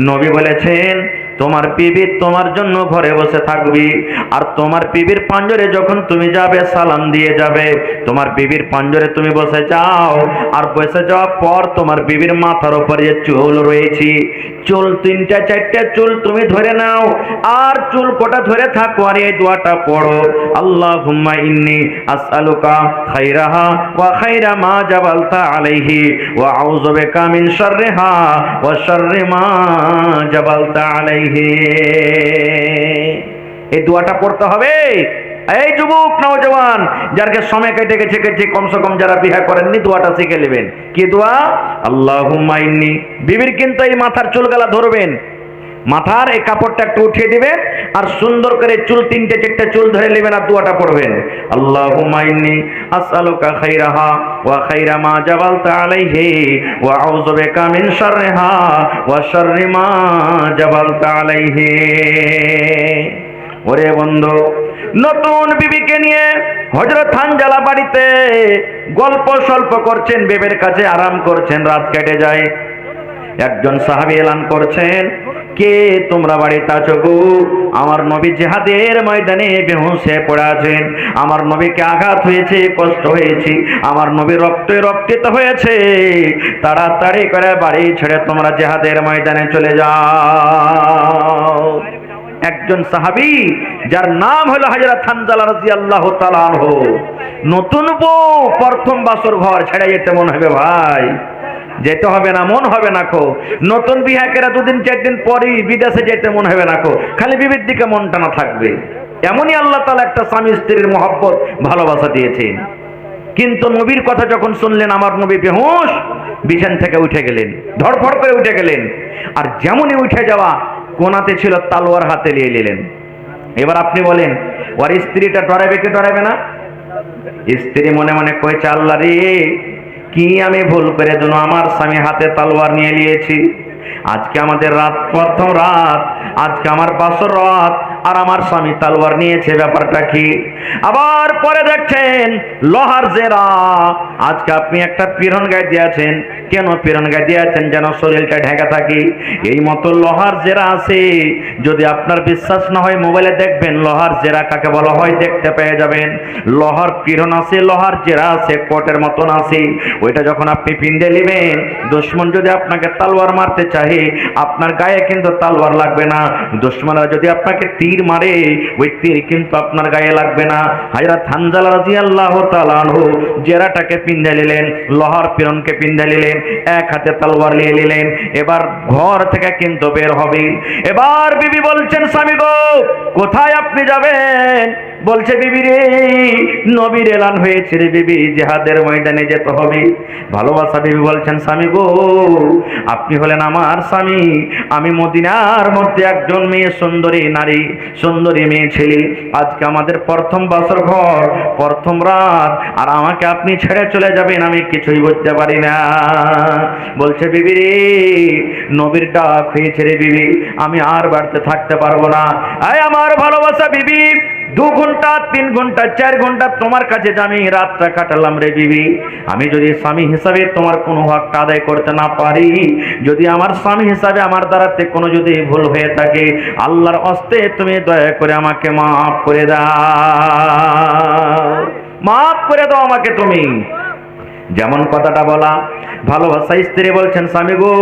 নবী বলেছেন তোমার বিবি তোমার জন্য ঘরে বসে থাকবি, আর তোমার বিবির পাঞ্জরে যখন তুমি যাবে সালাম দিয়ে যাবে। তোমার বিবির পাঞ্জরে তুমি বসে যাও, আর বসে যাওয়ার পর তোমার বিবির মাথার উপরে যে চুল রয়েছে, চুল 3টা 4টা চুল তুমি ধরে নাও, আর চুল কটা ধরে থাকো, আর এই দোয়াটা পড়ো, আল্লাহুম্মা ইন্নী আসআলুকা খাইরাহা ওয়া খাইরা মা জাবালতা আলাইহি ওয়া আউযু বিকা মিন শাররিহা ওয়া শাররি মা জাবালতা আলাইহি। এই দোয়াটা পড়তে হবে। এই যুবক নওজওয়ান যারকে সময় কেটে গেছে কমসে কম যারা বিয়ে করেননি, দোয়াটা শিখে নেবেন। কি দোয়া? আল্লাহুম্মা ইন্নী, বিবির কিন্তু এই মাথার চুলগুলা ধরবেন, মাথার এই কাপড়টা একটু উঠিয়ে দিবেন, আর সুন্দর করে চুল 3টে 4টে চুল ধরে নেবেন, আর দোয়াটা পড়বেন, আল্লাহুম্মা ইন্নী আসআলুকা খাইরাহা ওয়া খাইরা মা জাবালতা আলাইহি ওয়া আউযু বিকা মিন শাররিহা ওয়া শাররি মা জাবালতা আলাইহি। ওরে বন্ধু, নতুন বিবিকে নিয়ে হযরত হানজালা বাড়িতে গল্প সল্প করছেন, বেবের কাছে আরাম করছেন, রাত কেটে যায়। একজন সাহাবী এলান করছেন, কে তোমরা বাড়িতে আছো গো? আমার নবী জিহাদের ময়দানে বেহুশ হয়ে পড়ে আছেন, আমার নবীকে আঘাত হয়েছে, কষ্ট হয়েছে, আমার নবী রক্তে রক্তিত হয়েছে, তাড়াতাড়ি করে বাড়ি ছেড়ে তোমরা জিহাদের ময়দানে চলে যাও। একজন সাহাবী যার নাম হলো হযরত হানজালা রাদিয়াল্লাহু তাআলা আনহু, নতুন বউ প্রথম বাসর ঘর ছেড়ে যেতে মন হবে ভাই, যেতে হবে না, মন হবে না কো। নতুন বিহাকেরা 2 দিন 4 দিন পরই বিদেশে যেতে মন হবে না কো, খালি বিবির দিকে মন টানা থাকবে। এমনই আল্লাহ তাআলা একটা স্বামী স্ত্রীর মহব্বত ভালোবাসা দিয়েছেন। কিন্তু নবীর কথা যখন শুনলেন, আমার নবী বেহুশ, বিছানা থেকে উঠে গেলেন, ধড়ফড় করে উঠে গেলেন, আর যেমনই উঠে যাওয়া কোনাতে ছিল তালোয়ার হাতে নিয়ে নিলেন। এবার আপনি বলেন, ওর স্ত্রীটা ডরাবে কি ডরাবে না? স্ত্রী মনে মনে কইছে, আল্লাহ রে, কি আমি ভুল করে দিল, আমার স্বামী হাতে তলোয়ার নিয়ে নিয়েছি। আজকে আমাদের রাত, প্রথম রাত, আজকে আমার বাসর রাত, আর আমার স্বামী তলোয়ার নিয়েছে, ব্যাপারটা কি? আবার পরে দেখছেন লোহার জেরা। আজকে আপনি একটা পিরন গায়ে দিয়েছেন, কেন পিরন গায়ে দিয়েছেন? যেন শরীরটা ঢেকে থাকে। এই মতো লোহার জেরা আছে, যদি আপনার বিশ্বাস না হয় মোবাইলে দেখবেন লোহার জেরা কাকে বলা হয়, দেখতে পেয়ে যাবেন। লোহার পিরন আছে, লোহার জেরা আছে, কোটের মতন আছে। ওইটা যখন আপনি পিন্দে নেবেন, দুশমন যদি আপনাকে তলোয়ার মারতে চাহে, আপনার গায়ে কিন্তু তলোয়ার লাগবে না। দুশমনরা যদি আপনাকে তীর মারে, ওই তীর কিন্তু আপনার গায়ে লাগবে না। হযরত হানজালা রাদিয়াল্লাহু তাআলা আনহু জেরাটাকে পিন্দে নিলেন, লোহার পিরনকে পিন্দে নিলেন, এক হাতে তলোয়ার নিয়ে নিলেন। এবার ঘর থেকে কিন্তু বের হবে। এবার বিবি বলছেন, স্বামী গো, কোথায় আপনি যাবেন? বলছে, বিবি রে, নবীর এলান হয়েছে রে বিবি, জিহাদের ময়দানে যেতে হবে। ভালোবাসা বিবি বলছেন, স্বামী গো, আপনি হলেন আমার স্বামী, আমি মদিনার মধ্যে একজন মেয়ে, সুন্দরী নারী, সুন্দরী মেয়ে ছেলে, আজকে আমাদের প্রথম বাসর ঘর, প্রথম রাত, আর আমাকে আপনি ছেড়ে চলে যাবেন, আমি কিছুই বুঝতে পারি না। বলছে, বিবি রে, নবীর ডাক হয়েছে রে বিবি, আমি আর বাড়িতে থাকতে পারবো না। আয় আমার ভালোবাসা বিবি, ঘন্টা 3 ঘন্টা 4 ঘন্টা তোমার কাছে যে আমি রাতটা কাটালাম রে বিবি, আমি যদি স্বামী হিসাবে তোমার কোনো হকটা আদায় করতে না পারি, যদি আমার স্বামী হিসাবে আমার দ্বারাতে কোনো যদি ভুল হয়ে থাকে, আল্লাহর হস্তে তুমি দয়া করে আমাকে মাফ করে দাও, মাফ করে দাও আমাকে তুমি। যেমন কথাটা বলা, ভালোবাসা স্ত্রী বলছেন স্বামী গো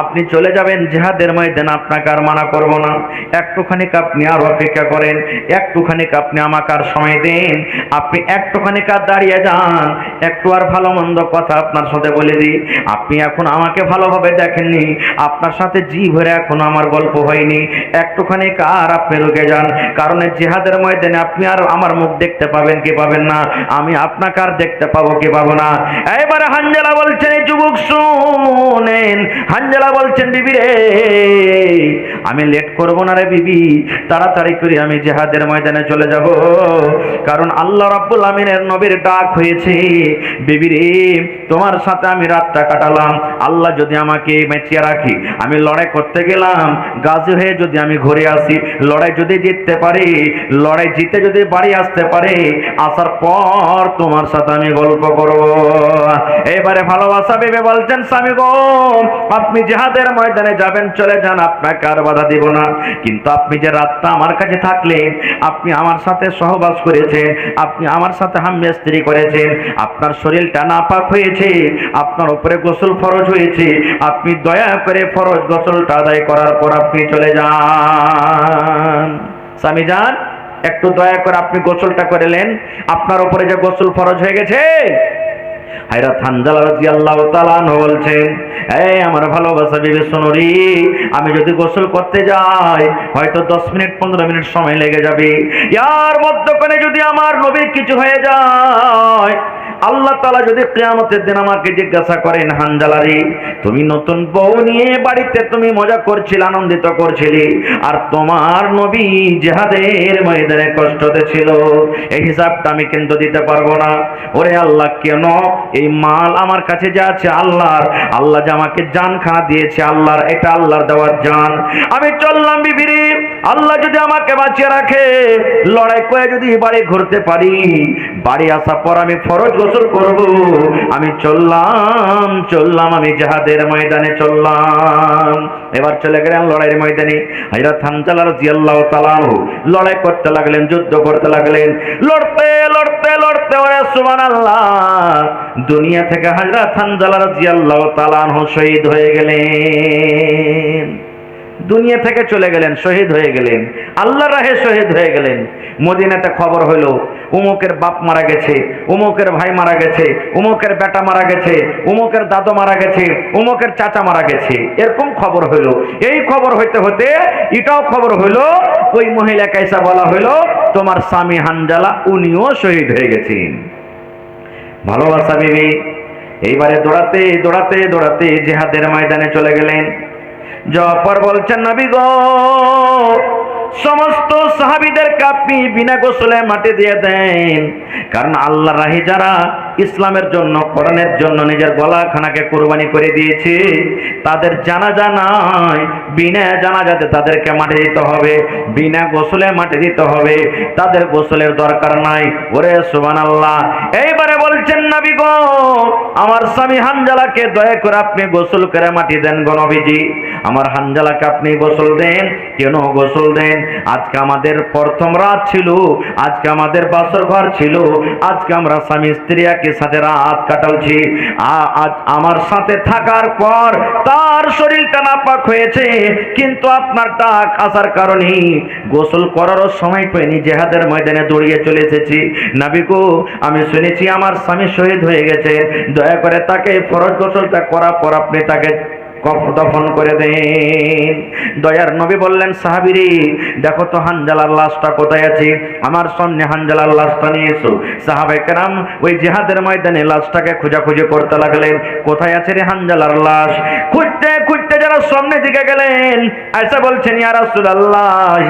আপনি চলে যাবেন জিহাদের ময়দানে, আপনাকে আর মানা করব না, একটুখানি আপনি আর অপেক্ষা করেন, একটুখানি আপনি আমাকে আর সময় দেন, আপনি একটুখানি দাঁড়িয়ে যান, একটু আর ভালো মন্দ কথা আপনার সাথে বলে দিই। আপনি এখন আমাকে ভালোভাবে দেখেননি, আপনার সাথে জি ভরে এখনো আমার গল্প হয়নি, একটুখানি আর আপনি রুকে যান, কারণ জিহাদের ময়দানে আপনি আর আমার মুখ দেখতে পাবেন কি পাবেন না, আমি আপনাকে আর দেখতে পাবো কি পাবো না। এবারে হানজালা বলছেন এই যুবক শুনেন, হানজালা বলছেন বিবি রে আমি লেট করব না রে বিবি, তাড়াতাড়ি করে আমি জিহাদের ময়দানে চলে যাব, কারণ আল্লাহ রাব্বুল আমিনের নবীর ডাক হয়েছে, বিবি রে তোমার সাথে আমি রাতটা কাটালাম, আল্লাহ যদি আমাকে বাঁচিয়ে রাখি, আমি লড়াই করতে গেলাম, গাজী হয়ে যদি আমি ঘুরে আসি, লড়াই যদি জিততে পারি, লড়াই জিতে যদি বাড়ি আসতে পারে, আসার পর তোমার সাথে আমি গল্প করব। এবারে ভালোবাসা ভেবে বলছেন স্বামী গো আপনি জিহাদের ময়দানে যাবেন চলে যান, আপনাকে আর বাধা দিব না, কিন্তু আপনি যে রাতটা আমার কাছে থাকলেন, আপনি আমার সাথে সহবাস করেছেন, আপনি আমার সাথে হামবেস্ত্রি করেছেন, আপনার শরীরটা নাপাক হয়েছে, আপনার উপরে গোসল ফরজ হয়েছে, আপনি দয়া করে ফরজ গোসলটা আদায় করার পর আপনি চলে যান। স্বামী যান একটু দয়া করে আপনি গোসলটা করেলেন, আপনার উপরে যে গোসল ফরজ হয়ে গেছে। হযরত হানজালা রাদিয়াল্লাহু তাআলা আনহু বলছেন এই আমার ভালোবাসা বিবি শোনোরি, আমি যদি গোসল করতে যাই হয়তো 10 মিনিট 15 মিনিট সময় লেগে যাবে, ইয়ার মধ্যখানে যদি আমার নবীর কিছু হয়ে যায়, আল্লাহ তাআলা যদি কিয়ামতের দিন আমাকে জিজ্ঞাসা করেন হানজালা রে তুমি নতুন বউ নিয়ে বাড়িতে তুমি মজা করছিলে, আনন্দিত করছিলে, আর তোমার নবী জিহাদের ময়দানে কষ্টতে ছিল, এই হিসাবটা আমি কিন্তু দিতে পারবো না। ওরে আল্লাহ কেন এই মাল আমার কাছে যা আছে আল্লাহর, আল্লাহ যে আমাকে জান খানা দিয়েছে আল্লাহর, এটা আল্লাহর দেওয়ার জান, আমি চললাম বিবিরি, আল্লাহ যদি আমাকে বাঁচিয়ে রাখে, লড়াই করে যদি বাড়ি ঘুরতে পারি, বাড়ি আসার পর আমি ফরজ গোসল করব, আমি চললাম আমি জিহাদের ময়দানে চললাম। এবার চলে গেলেন লড়াইয়ের ময়দানে, হযরত হানজালা রাদিয়াল্লাহু তাআলা আনহু লড়াই করতে লাগলেন, যুদ্ধ করতে লাগলেন, লড়তে লড়তে লড়তে ওরে সুবহানাল্লাহ দুনিয়া থেকে হযরত হানজালা রাদিয়াল্লাহু তাআলা আনহু শহীদ হয়ে গেলেন, দুনিয়া থেকে চলে গেলেন, শহীদ হয়ে গেলেন, আল্লাহর রাহে শহীদ হয়ে গেলেন। মদিনাতে খবর হলো উমুকের বাপ মারা গেছে, উমুকের ভাই মারা গেছে, উমুকের বেটা মারা গেছে, উমুকের দাদু মারা গেছে, উমুকের চাচা মারা গেছে, এরকম খবর হলো। এই খবর হইতে হতে এটাও খবর হলো, ওই মহিলা কাইসা বলা হলো তোমার স্বামী হানজালা উনিও শহীদ হয়ে গেছেন। ভালোবাসা বিবি এইবারে দৌড়াতে দৌড়াতে দৌড়াতে জিহাদের ময়দানে চলে গেলেন। যাওয়ার পর বলছেন নবী গো সমস্ত সাহাবীদেরকে আপনি বিনা গোসলে মাটি দিয়ে দেন, কারণ আল্লাহর রাহে যারা ইসলামের জন্য কোরআনের জন্য নিজের গলাখানাকে কুরবানি করে দিয়েছে, তাদের জানাজা নাই, বিনা জানাজাতে তাদেরকে মাটি দিতে হবে, বিনা গোসলে মাটি দিতে হবে, তাদের গোসলের দরকার নাই। ওরে সুবহানাল্লাহ। এইবারে বলছেন নবী গো আমার স্বামী হানজালাকে দয়া করে আপনি গোসল করে মাটি দেন গো নবীজি, আমার হানজালাকে আপনি গোসল দেন। কেন গোসল দেন? আজকে আমাদের প্রথম রাত ছিল, আজকে আমাদের বাসর ঘর ছিল, আজকে আমরা স্বামী স্ত্রী একই সাথে রাত কাটালছি, আজ আমার সাথে থাকার পর তার শরীরটা নাপাক হয়েছে, কিন্তু আপনার ডাক আসার কারণে গোসল করারও সময় পাইনি, জিহাদের ময়দানে দৌড়িয়ে চলে এসেছি। নবী গো আমি শুনেছি আমার স্বামী শহীদ হয়ে গেছে, দয়া করে তাকে ফরজ গোসলটা করার পর আপনি তাকে দফন করে দেন। দয়ার নবী বললেন সাহাবীরে দেখো তো হানজালার লাশটা কোথায় আছে, আমার সামনে হানজালার লাশটা নিয়ে এসো। সাহাবায়ে কেরাম ওই জিহাদের ময়দানে লাশটাকে খোঁজাখুঁজি করতে লাগলেন, কোথায় আছে রে হানজালার লাশ? খুঁজতে খুঁজতে যারা করে সামনে দিকে গেলেন, এসে বলছেন ইয়া রাসূলুল্লাহ,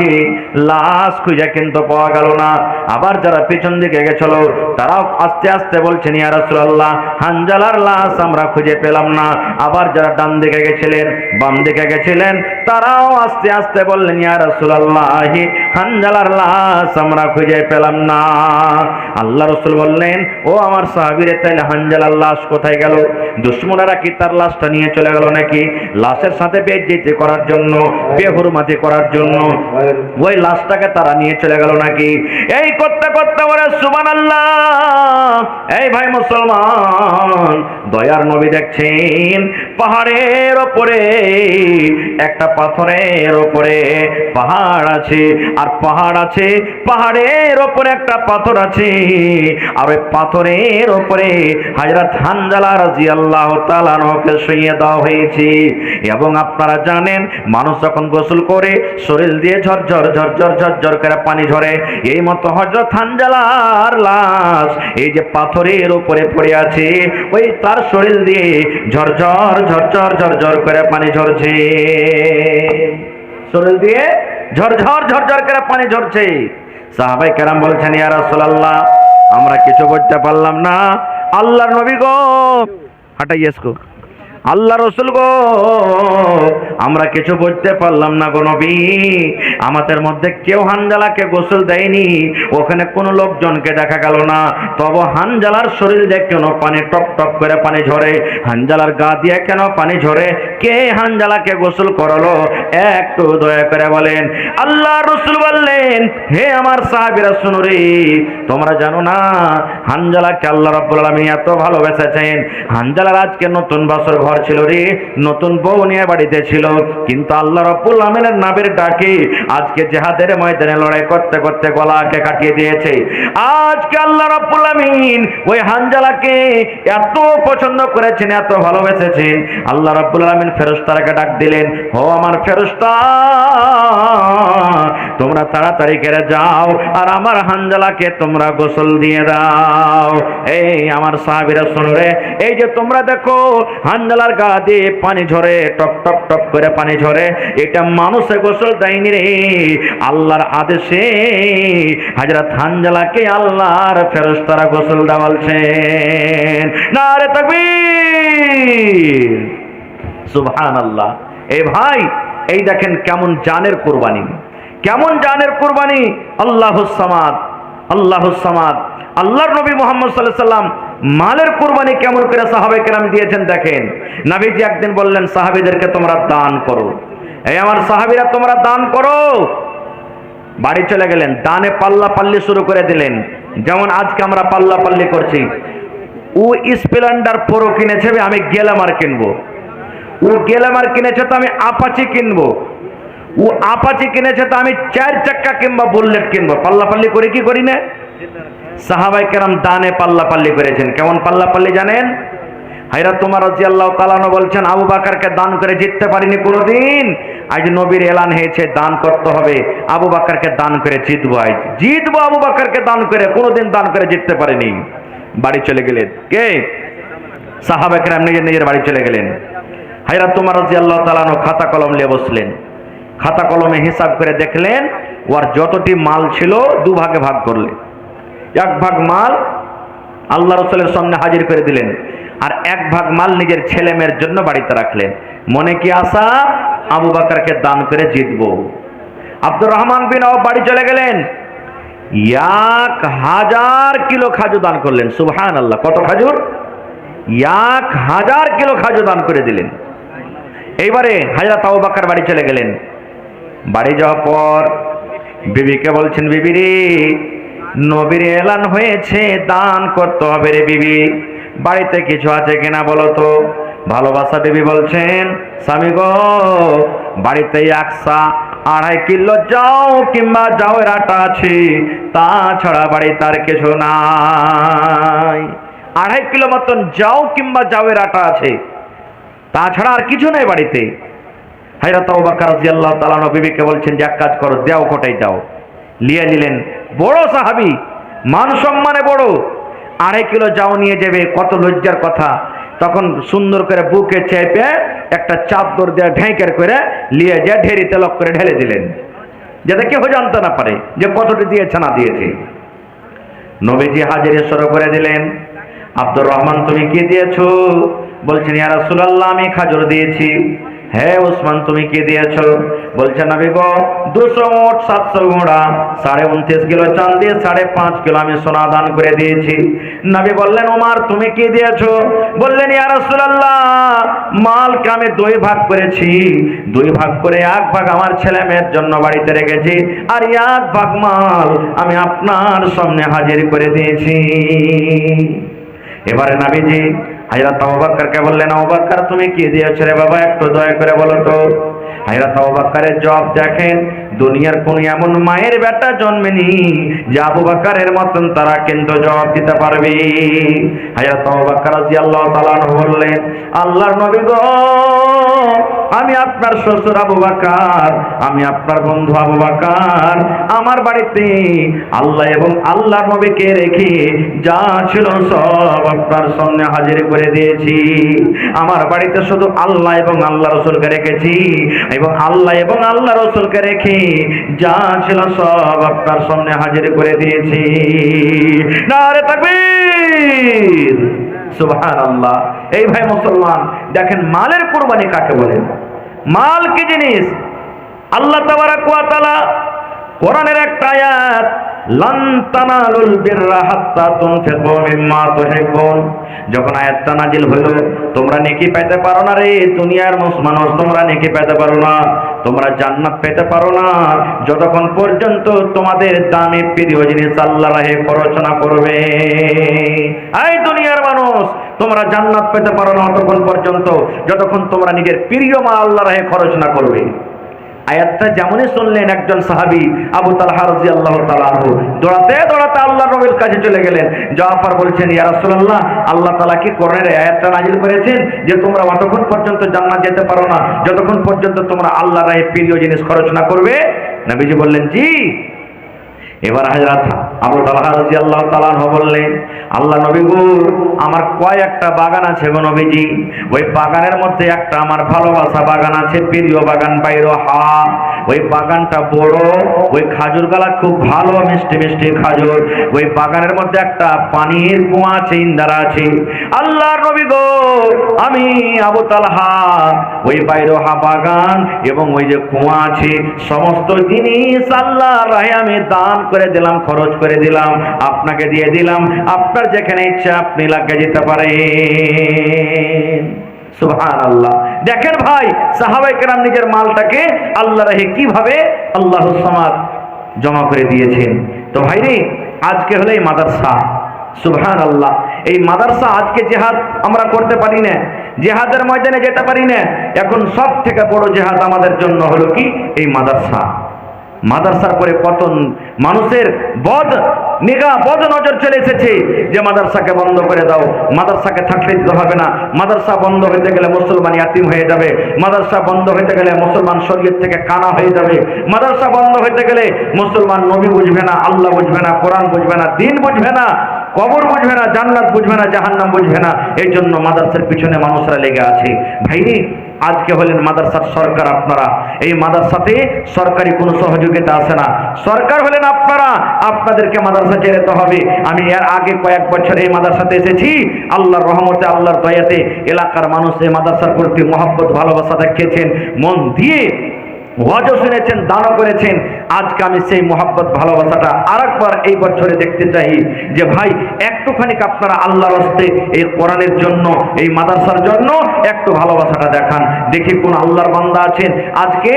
লাশ খুঁজে কিন্তু পাওয়া গেল না। আবার যারা পিছন দিকে গেছিল তারাও আস্তে আস্তে বলছেন ইয়া রাসূলুল্লাহ, হানজালার লাশ আমরা খুঁজে পেলাম না। আবার যারা ডান দিকে গেছিলেন, বাম দিকে গেছিলেন, তারাও আস্তে আস্তে বললেন ইয়া রাসূলুল্লাহ, হানজালার লাশ আমরা খুঁজে পেলাম না। আল্লাহ রাসূল বললেন, ও আমার সাহাবীরা, তাইলে হানজালার লাশ কোথায় গেল? দুশমনেরা কি তার লাশটা নিয়ে চলে গেল নাকি? লাশের সাথে বেইজ্জতি করার জন্য, বেহুরমাতি করার জন্য ওই লাশটাকে তারা নিয়ে চলে গেল নাকি? এই করতে করতে বলে সুবহানাল্লাহ। এই ভাই মুসলমান, দয়ার নবী দেখছেন পাহাড়ের ওপরে, একটা পাথরের ওপরে পাহাড় আছে, আর পাহাড় আছে, পাহাড়ের ওপরে একটা পাথর আছে, আর ওই পাথরের ওপরে হযরত হানজালা রাদিয়াল্লাহু তাআলা আনহুকে শুইয়ে দেওয়া হয়েছে। এবং আপনারা জানেন, মানুষ যখন গোসল করে শরীর দিয়ে ঝরঝর ঝরঝর ঝরঝর করে পানি ঝরে, এই মতো হযরত হানজালার লাশ এই যে পাথরের উপরে পড়ে আছে, ওই তার শরীর দিয়ে ঝরঝর ঝরঝর ঝরঝর করে পানি ঝরছে, শরীর দিয়ে ঝরঝর ঝরঝর করে পানি ঝরছে। সাহাবায়ে কেরাম বলছেন ইয়া রাসূলুল্লাহ, আমরা কিছু বলতে পারলাম না। আল্লাহর নবী গো, হাঁটাইয়ে এসকো, আল্লাহ রসুল গো, আমরা কিছু বুঝতে পারলাম না গো নবী। আমাদের মধ্যে কেউ হানজালাকে গোসল দেয়নি, ওখানে কোনো লোকজনকে দেখা গেল না। তবে হানজালার শরীর দিয়ে কেন পানি টপ টপ করে পানি ঝরে? হানজালার গা দিয়ে কেন পানি ঝরে? কে হানজালাকে গোসল করালো? একটু দয়া করে বলেন। আল্লাহ রসুল বললেন, হে আমার সাহাবীরা শুনো রে, তোমরা জানো না হানজালাকে আল্লাহ রাব্বুল আলামিন এত ভালোবেসেছেন। হানজালার আজকে নতুন বছর ঘর ছিল রে, নতুন বউ নিয়ে বাড়িতে ছিল, কিন্তু আল্লাহ রাব্বুল আমিনের নামের ডাকে আজকে জিহাদের ময়দানে লড়াই করতে করতে গলাকে কাটিয়ে দিয়েছে। আজকে আল্লাহ রাব্বুল আমিন ওই হানজালাকে এত পছন্দ করেছেন, এত ভালোবেসেছেন, আল্লাহ রাব্বুল আমিন ফেরেশতাকে ডাক দিলেন, ও আমার ফেরেশতা, তোমরা তাড়াতাড়ি করে যাও আর আমার হানজালাকে তোমরা গোসল দিয়ে দাও। এই আমার সাহাবীরা শুনো রে, এই যে তোমরা দেখো হানজালার গা দিয়ে পানি ঝরে, টপ টপ টপ করে পানি ঝরে, এটা মানুষে গোসল দেয়নি রে, আল্লাহর আদেশে হযরত হানজালাকে আল্লাহর ফেরেশতারা গোসল দেওয়ালছেন। নারে তাকবীর, সুবহানাল্লাহ। এই ভাই, এই দেখেন কেমন জানের কুরবানি, কেমন জানের কুরবানি। আল্লাহুস সামাদ, আল্লাহুস সামাদ। আল্লাহর নবী মুহাম্মদ সাল্লাল্লাহু আলাইহি সাল্লাম মালের কুরবানি কেমন করে সাহাবায়ে কেরাম দিয়েছেন দেখেন। নবীজি একদিন বললেন সাহাবীদেরকে, তোমরা দান করো, এই আমার সাহাবীরা তোমরা দান করো। বাড়ি চলে গেলেন, দানে পাল্লা পাল্লি শুরু করে দিলেন, যেমন আজকে আমরা পাল্লা পাল্লি করছি। ও স্প্লেন্ডার প্রো কিনেছে, আমি গ্ল্যামার কিনবো। ও গ্ল্যামার কিনেছে তো আমি আপাচি কিনবো। ও আপাচি কিনেছে তো আমি 4 চাক্কা কিংবা বুলেট কিনবো। পাল্লা পাল্লি করে কি করি না? সাহাবায়ে কেরাম দানে পাল্লা পাল্লি করেছেন। কেমন পাল্লা পাল্লি জানেন? হযরত ওমর রাদিয়াল্লাহু তাআলা আনহু বলছেন, আবু বকরকে দান করে জিততে পারিনি কোনোদিন, আজ নবীর এলান হয়েছে দান করতে হবে, আবু বকরকে দান করে জিতবো, আজ জিতবো আবু বকরকে দান করে, কোনোদিন দান করে জিততে পারিনি। বাড়ি চলে গেলেন কে? সাহাবায়ে কেরাম নিজের নিজের বাড়ি চলে গেলেন। হযরত ওমর রাদিয়াল্লাহু তাআলা আনহু খাতা কলম নিয়ে বসলেন। খাতা কলমে হিসাব করে দেখলেন ওর যতটি মাল ছিল 2 ভাগে ভাগ করলেন। 1 ভাগ মাল আল্লাহ রাসূলের সামনে হাজির করে দিলেন, আর 1 ভাগ মাল নিজের ছেলে মেয়ের জন্য বাড়িতে রাখলেন। মনে কি আশা? আবু বকরকে দান করে জিতবো। আব্দুর রহমান বিন আওফ বাড়ি চলে গেলেন, 1000 কিলো খাজুর দান করলেন। সুবহানাল্লাহ, কত খাজুর? 1000 কিলো খাজুর দান করে দিলেন। এইবারে হযরত আবু বকর বাড়ি চলে গেলেন। বাড়ি যাওয়ার পর বিবিকে বলছেন, বিবি রে, নবীর এলান হয়েছে দান করতে হবে রে বিবি, বাড়িতে কিছু আছে কিনা বলো তো। ভালোবাসা বিবি বলছেন, স্বামী গো, বাড়িতে 1.5 কিলো যাও কিংবা যাওয়ের আটা আছে, তাছাড়া বাড়িতে আর কিছু নাই। 2.5 কিলো মতন যাও কিংবা যাওয়ের আটা আছে, তাছাড়া আর কিছু নেই বাড়িতে। হযরত আবু বকর রাদিয়াল্লাহু তাআলা আনহু বিবিকে বলছেন যে এক কাজ করো, দাও কোটাই দাও। নিয়ে নিলেন, বড় সাহাবী, মান সম্মানে বড়, 2.5 কিলো যাও নিয়ে যাবে, কত লজ্জার কথা। তখন সুন্দর করে বুকে চেপে একটা চাদর দিয়ে ঢেঁকের করে নিয়ে যে ঢেরিতে লক করে ঢেলে দিলেন, যাতে কেউ জানতে না পারে যে কতটি দিয়েছে না দিয়েছে। নবীজি হাজির শুরু করে দিলেন। আব্দুর রহমান, তুমি কি দিয়েছো? বলছেন, ইয়া রাসূলুল্লাহ, আমি খাজুর দিয়েছি। হ্যাঁ ওসমান, তুমি কি দিয়েছো? বলছেন, নবী গো, 200 মোট 700 ঘোড়া, 29.5 কিলো চাঁদি, 5.5 কিলো আমি সোনা দান করে দিয়েছি। নবী বললেন, ওমর, তুমি কি দিয়েছো? বললেন, ইয়া রাসূলুল্লাহ, মালকে আমি 2 ভাগ করেছি। 2 ভাগ করে 1 ভাগ আমার ছেলে মেয়ের জন্য বাড়িতে রেখেছি, আর 1 ভাগ মাল আমি আপনার সামনে হাজির করে দিয়েছি। এবারে নবীজি হযরত আবু বকরকে বললেন, আবু বকর, তুমি কি দিয়েছো রে বাবা, একটু দয়া করে বলো তো। হযরত আবু বকরের জবাব দেখেন, দুনিয়ার কোন এমন মায়ের বেটা জন্মেনি যে আবু বকরের মতন তারা কিন্তু জবাব দিতে পারবে। হযরত আবু বকর রাদিয়াল্লাহু তাআলা আনহু বললেন, আল্লাহর নবী গো, আমি আপনার শ্বশুর আবু বকর, আমি আপনার বন্ধু আবু বকর, আমার বাড়িতে আল্লাহ এবং আল্লাহর নবীকে রেখে যা ছিল সব আপনার সামনে হাজির করে দিয়েছি। আমার বাড়িতে শুধু আল্লাহ এবং আল্লাহ রাসূলকে রেখেছি, এবং আল্লাহ এবং আল্লাহ রাসূলকে রেখে যা ছিল সব আপনার সামনে হাজির করে দিয়েছি। নারে তাকবীর, সুবহানাল্লাহ। এই ভাই মুসলমান, দেখেন মালের কুরবানি কাকে বলে। মাল কি জিনিস? আল্লাহ তাবারাক ওয়া তাআলা কোরআনের একটা আয়াত, লান তানালুল বিররা হাত্তা তুনফিকু মিম্মা তুহিব্বুন, যখন আয়াতটা নাজিল হলো, তোমরা নেকি পেতে পারো না রে দুনিয়ার মানুষ, তোমরা নেকি পেতে পারো না, তোমরা জান্নাত পেতে পারো না যতক্ষণ পর্যন্ত তোমাদের দামি প্রিয় জিনিস আল্লাহর রাহে খরচ না করবে। এই দুনিয়ার মানুষ, তোমরা জান্নাত পেতে পারো না ততক্ষণ পর্যন্ত যতক্ষণ তোমরা নিজের প্রিয় মাল আল্লাহর রাহে খরচ না করবে। আয়াতটা যেমনই শুনলেন, একজন সাহাবী আবু তালহা রাদিয়াল্লাহু তাআলা আনহু দৌড়াতে দৌড়াতে আল্লাহর নবীর কাছে চলে গেলেন। যাওয়ার পর বলছেন, ইয়া রাসূলুল্লাহ, আল্লাহ তাআলা কি কোরআনের আয়াতটা নাযিল করেছেন যে তোমরা অতক্ষণ পর্যন্ত জান্নাত যেতে পারো না যতক্ষণ পর্যন্ত তোমরা আল্লাহর রাহে প্রিয় জিনিস খরচ না করবে? নবীজি বললেন, জি। এবার হযরত আবু তালহা রাদিয়াল্লাহু তাআলা আনহু বললেন, আল্লাহ নবী গো, আমার কয়েকটা বাগান আছে গো নবীজি, ওই বাগানের মধ্যে একটা আমার ভালোবাসা বাগান আছে, প্রিয় বাগান বাইরহা। ওই বাগানটা বড়, ওই খাজুর গালা খুব ভালো মিষ্টি মিষ্টি খাজুর। ওই বাগানের মধ্যে একটা পানির কুয়া আছে, ইন্দারা আছে। আল্লাহর নবী গো, আমি আবু তালহা ওই বাইরহা বাগান এবং ওই যে কুয়া আছে, সমস্ত জিনিস আল্লাহর রাহে আমি দান করে দিলাম, খরচ করে দিলাম, আপনাকে দিয়ে দিলাম। আপনার যেখানে ইচ্ছা আপনি লাগিয়ে যেতে পারেন। সুবহানাল্লাহ। দেখেন ভাই, সাহাবায়ে কেরাম নিজের মালটাকে আল্লাহর রাহে কিভাবে আল্লাহুস সামাদ জমা করে দিয়েছেন। তো ভাইরে, আজকে হলো এই মাদ্রাসা, সুবহানাল্লাহ। এই মাদ্রাসা, আজকে জিহাদ আমরা করতে পারি না, জিহাদের ময়দানে যেতে পারি না। এখন সব থেকে বড় জিহাদ আমাদের জন্য হলো কি? এই মাদ্রাসা। মাদ্রাসার পরে কত মানুষের বদ নিগাহ, বদ নজর চলে এসেছে যে মাদ্রাসাকে বন্ধ করে দাও, মাদ্রাসাকে থাকতে দিতে হবে না, মাদ্রাসা বন্ধ হইতে গেলে মুসলমান ইয়াতিম হয়ে যাবে, মাদ্রাসা বন্ধ হইতে গেলে মুসলমান শরীয়ত থেকে কানা হয়ে যাবে, মাদ্রাসা বন্ধ হইতে গেলে মুসলমান নবী বুঝবে না, আল্লাহ বুঝবে না, কোরআন বুঝবে না, দ্বীন বুঝবে না, কবর বুঝবে না, জান্নাত বুঝবে না, জাহান্নাম বুঝবে না। এই জন্য মাদ্রাসার পিছনে মানুষরা লেগে আছে। ভাইরে, আজকে হলেন মাদ্রাসার সরকার আপনারা। এই মাদ্রাসাতে সরকারি কোনো সহযোগিতা আছে না, সরকার হলেন আপনারা। আপনাদেরকে মাদ্রাসা যেতে হবে। আমি এর আগে কয়েক বছর এই মাদ্রাসাতে এসেছি, আল্লাহর রহমতে, আল্লাহর দয়াতে এলাকার মানুষ এই মাদ্রাসার প্রতি মহব্বত, ভালোবাসা দেখিয়েছেন, মন দিয়ে ওয়াজও শুনেছেন, দানও করেছেন। আজকে আমি সেই মহব্বত, ভালোবাসাটা আরেকবার এই বছরে দেখতে চাই যে ভাই, একটুখানি আপনারা আল্লাহর হস্তে এই কোরআনের জন্য, এই মাদ্রাসার জন্য একটু ভালোবাসাটা দেখান। দেখি কোন আল্লাহর বান্দা আছেন আজকে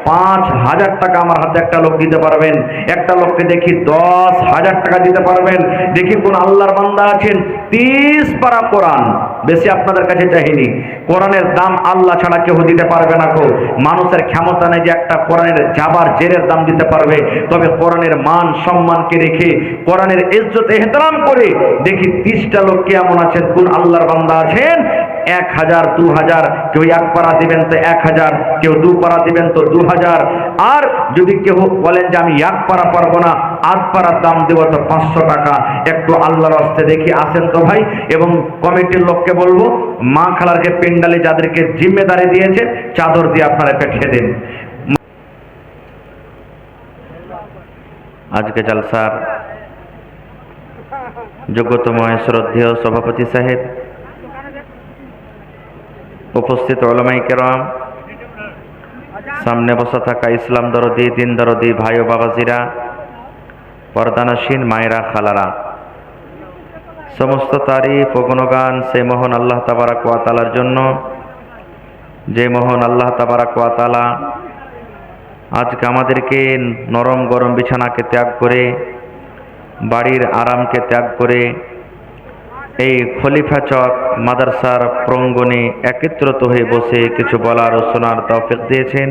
5,000 টাকা আমার হাতে একটা লোক দিতে পারবেন, একটা লোককে দেখি 10,000 টাকা দিতে পারবেন। দেখি কোন আল্লাহর বান্দা আছেন 30 পারা কোরআন, বেশি আপনাদের কাছে চাইনি। কোরআনের দাম আল্লাহ ছাড়া কেউ দিতে পারবে না। মানুষের ক্ষমতা নেই যে একটা কোরআনের জাবার জেরের দাম দিতে পারবে। তবে কোরআনের মান সম্মানকে রেখে, কোরআনের ইজ্জত এহতরাম করে দেখি 30টা লোক কেমন আছেন, কোন আল্লাহর বান্দা আছেন 1,000, 2,000, কেউ 1 পারা দিবেন তো 1,000, কেউ 2 পারা দিবেন তো 2,000। আর যদি কেউ বলেন যে আমি 1 পারা পারবো না, 8 পারার দাম দেবো তো 500 টাকা। একটু আল্লাহর হস্তে দেখি আসেন তো ভাই, এবং কমিটির লোককে যুবককে বলবো মা খালারকে পেন্ডালে যাদেরকে জিম্মেদারি দিয়েছে চাদর দিয়ে আপনারা পেঠিয়ে দিন। আজকে জলসার যোগ্যতম শ্রদ্ধেয় সভাপতি সাহেব, উপস্থিত উলামায়ে কেরাম, সামনে বসা থাকা ইসলাম দরদি দিন দরদি ভাই ও বাবাজিরা, পর্দানসীন মায়েরা খালারা, সমস্ত তারিফ ও গুণগান সেই মহান আল্লাহ তাবারাক ওয়া তাআলার জন্য, যে মহান আল্লাহ তাবারাক ওয়া তাআলা আজকে আমাদেরকে নরম গরম বিছানাকে ত্যাগ করে, বাড়ির আরামকে ত্যাগ করে এই খলিফা চক মাদ্রাসার প্রাঙ্গণে একত্রিত হয়ে বসে কিছু বলার ও শোনার তৌফিক দিয়েছেন।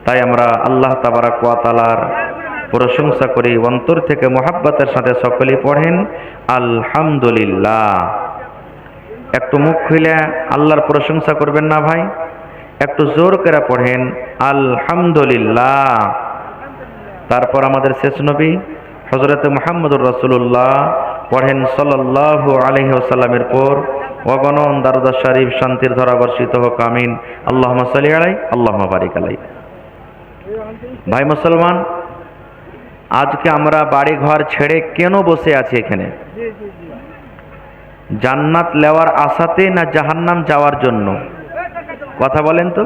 তাই আমরা আল্লাহ তাবারাক ওয়া তাআলার প্রশংসা করি, অন্তর থেকে মোহাব্বতের সাথে সকলেই পড়েন আলহামদুলিল্লাহ। একটু মুখ খুলে আল্লাহর প্রশংসা করবেন না ভাই? একটু জোর করে পড়েন আলহামদুলিল্লাহ। তারপর আমাদের শেষ নবী হযরত মুহাম্মদুর রাসূলুল্লাহ পড়েন সাল্লাল্লাহু আলাইহি ওয়াসাল্লামের পর অগণন দারুদ শরীফ শান্তির ধারা বর্ষিত হোক, আমিন। আল্লাহুম্মা সাল্লি আলাইহি আল্লাহুম্মা বারিক আলাইহি। ভাই মুসলমান, আজকে আমরা বাড়ি ঘর ছেড়ে কেন বসে আছি এখানে? জান্নাত নেওয়ার আশাতে না জাহান্নাম যাওয়ার জন্য? কথা বলেন তো।